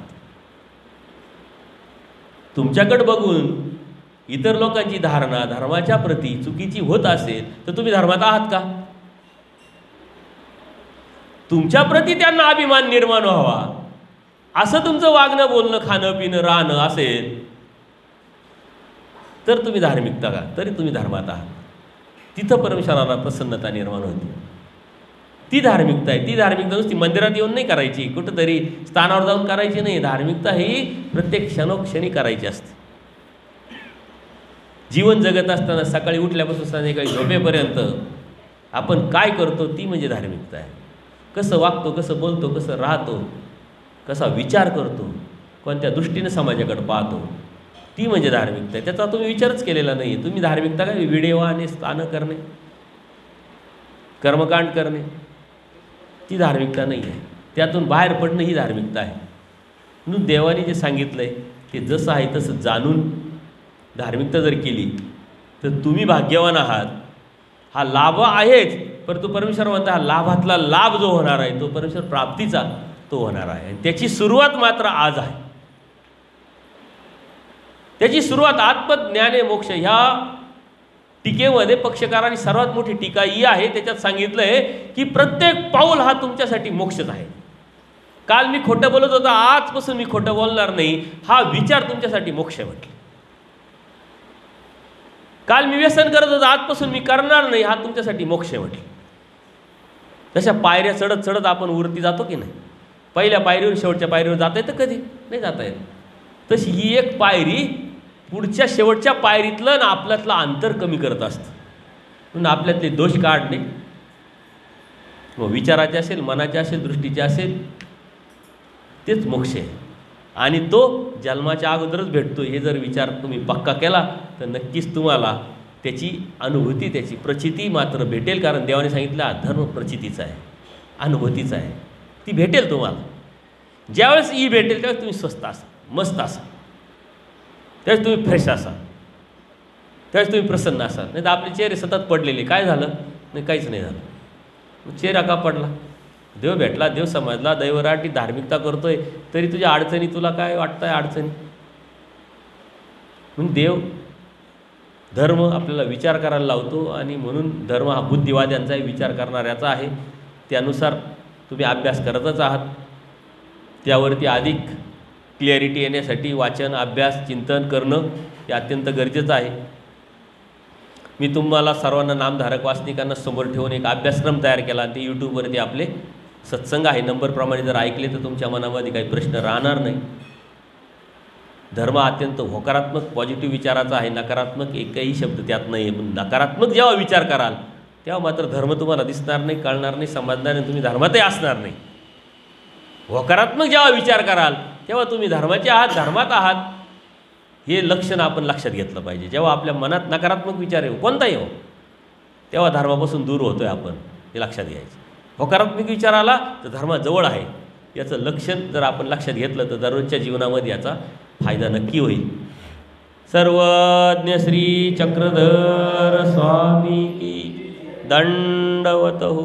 तुमच्याकडे बघून इतर लोकांची धारणा धर्माच्या प्रती चुकीची होत असेल तर तुम्ही धर्मात आहात का? तुमच्या प्रती त्यांना अभिमान निर्माण व्हावा असं तुमचं वागणं, बोलणं, खाणं, पिणं, राहणं असेल तर तुम्ही धार्मिकता का? तरी तुम्ही धर्मात आहात. तिथं परमेश्वराला प्रसन्नता निर्माण होते. ती धार्मिकता आहे. ती धार्मिकता नुसती मंदिरात येऊन नाही करायची, कुठंतरी स्थानावर जाऊन करायची नाही. धार्मिकता ही प्रत्येक क्षणोक्षणी करायची असते. जीवन जगत असताना सकाळी उठल्यापासून संध्याकाळी झोपेपर्यंत आपण काय करतो ती म्हणजे धार्मिकता आहे. कसं वागतो, कसं बोलतो, कसं राहतो, कसा विचार करतो, कोणत्या दृष्टीने समाजाकडे पाहतो, ती म्हणजे धार्मिकता आहे. त्याचा तुम्ही विचारच केलेला नाही आहे. तुम्ही धार्मिकता काय विडेवाने स्थानं करणे, कर्मकांड करणे, ती धार्मिकता नाही आहे. त्यातून बाहेर पडणं ही धार्मिकता आहे. म्हणून देवाने जे सांगितलं आहे ते जसं आहे तसं जाणून धार्मिकता जर केली तर तुम्ही भाग्यवान आहात. हा लाभ आहेच, परंतु परमेश्वर म्हणता हा लाभातला लाभ जो होणार आहे तो परमेश्वर प्राप्तीचा तो होणार आहे. आणि त्याची सुरुवात मात्र आज आहे. त्याची सुरुवात आत्मज्ञाने मोक्ष ह्या टीकेमध्ये पक्षकारांनी सर्वात मोठी टीका ही आहे. त्याच्यात सांगितलं आहे की प्रत्येक पाऊल हा तुमच्यासाठी मोक्षच आहे. काल मी खोटं बोलत होतो, आजपासून मी खोटं बोलणार नाही, हा विचार तुमच्यासाठी मोक्ष आहे म्हटलं. काल मी व्यसन करत होतो, आजपासून मी करणार नाही, हा तुमच्यासाठी मोक्ष आहे म्हटलं. तशा पायऱ्या चढत चढत आपण वरती जातो की नाही? पहिल्या पायरीवर शेवटच्या पायरीवर जाता येतं कधी? नाही जाता येत. तशी ही एक पायरी पुढच्या शेवटच्या पायरीतलं ना आपल्यातलं अंतर कमी करत असतं. म्हणून आपल्यातले दोष काढणे, मग विचाराचे असेल, मनाचे असेल, दृष्टीचे असेल, तेच मोक्ष आहे. आणि तो जन्माच्या अगोदरच भेटतो. हे जर विचार तुम्ही पक्का केला तर नक्कीच तुम्हाला त्याची अनुभूती, त्याची प्रचिती मात्र भेटेल. कारण देवाने सांगितलं हा धर्म प्रचितीचा आहे, अनुभूतीचा आहे. ती भेटेल तुम्हाला. ज्यावेळेस ही भेटेल त्यावेळेस तुम्ही स्वस्त असा, मस्त असा, त्यावेळेस तुम्ही फ्रेश असा, त्यावेळेस तुम्ही प्रसन्न असाल. नाही तर आपले चेहरे सतत पडलेले. काय झालं? नाही, काहीच नाही झालं. मग चेहरा का पडला? देव भेटला, देव समजला, दैवराटी धार्मिकता करतोय, तरी तुझ्या अडचणी तुला काय वाटतंय अडचणी? म्हणून देव धर्म आपल्याला विचार करायला लावतो. आणि म्हणून धर्म हा बुद्धिवाद्यांचाही विचार करणाऱ्याचा आहे. त्यानुसार तुम्ही अभ्यास करतच आहात. त्यावरती अधिक क्लिअरिटी येण्यासाठी वाचन, अभ्यास, चिंतन करणं हे अत्यंत गरजेचं आहे. मी तुम्हाला सर्वांना नामधारक वाचनिकांना समोर ठेवून एक अभ्यासक्रम तयार केला. आणि ते यूट्यूबवरती आपले सत्संग आहे. नंबरप्रमाणे जर ऐकले तर तुमच्या मनामध्ये काही प्रश्न राहणार नाही. धर्म अत्यंत होकारात्मक पॉझिटिव्ह विचाराचा आहे. नकारात्मक एकही शब्द त्यात नाही आहे. पण नकारात्मक जेव्हा विचार कराल तेव्हा मात्र धर्म तुम्हाला दिसणार नाही, कळणार नाही, समजणार नाही, तुम्ही धर्मातही असणार नाही. होकारात्मक जेव्हा विचार कराल तेव्हा तुम्ही धर्माचे आहात, धर्मात आहात, हे लक्षण आपण लक्षात घेतलं पाहिजे. जेव्हा आपल्या मनात नकारात्मक विचार येऊ, कोणताही हो, तेव्हा धर्मापासून दूर होतो आहे आपण, हे लक्षात घ्यायचं. होकारात्मक विचार आला तर धर्माजवळ आहे याचं लक्षण जर आपण लक्षात घेतलं तर दररोजच्या जीवनामध्ये याचा फायदा नक्की होईल. सर्वज्ञ श्री चक्रधर स्वामी की दंडवत हो.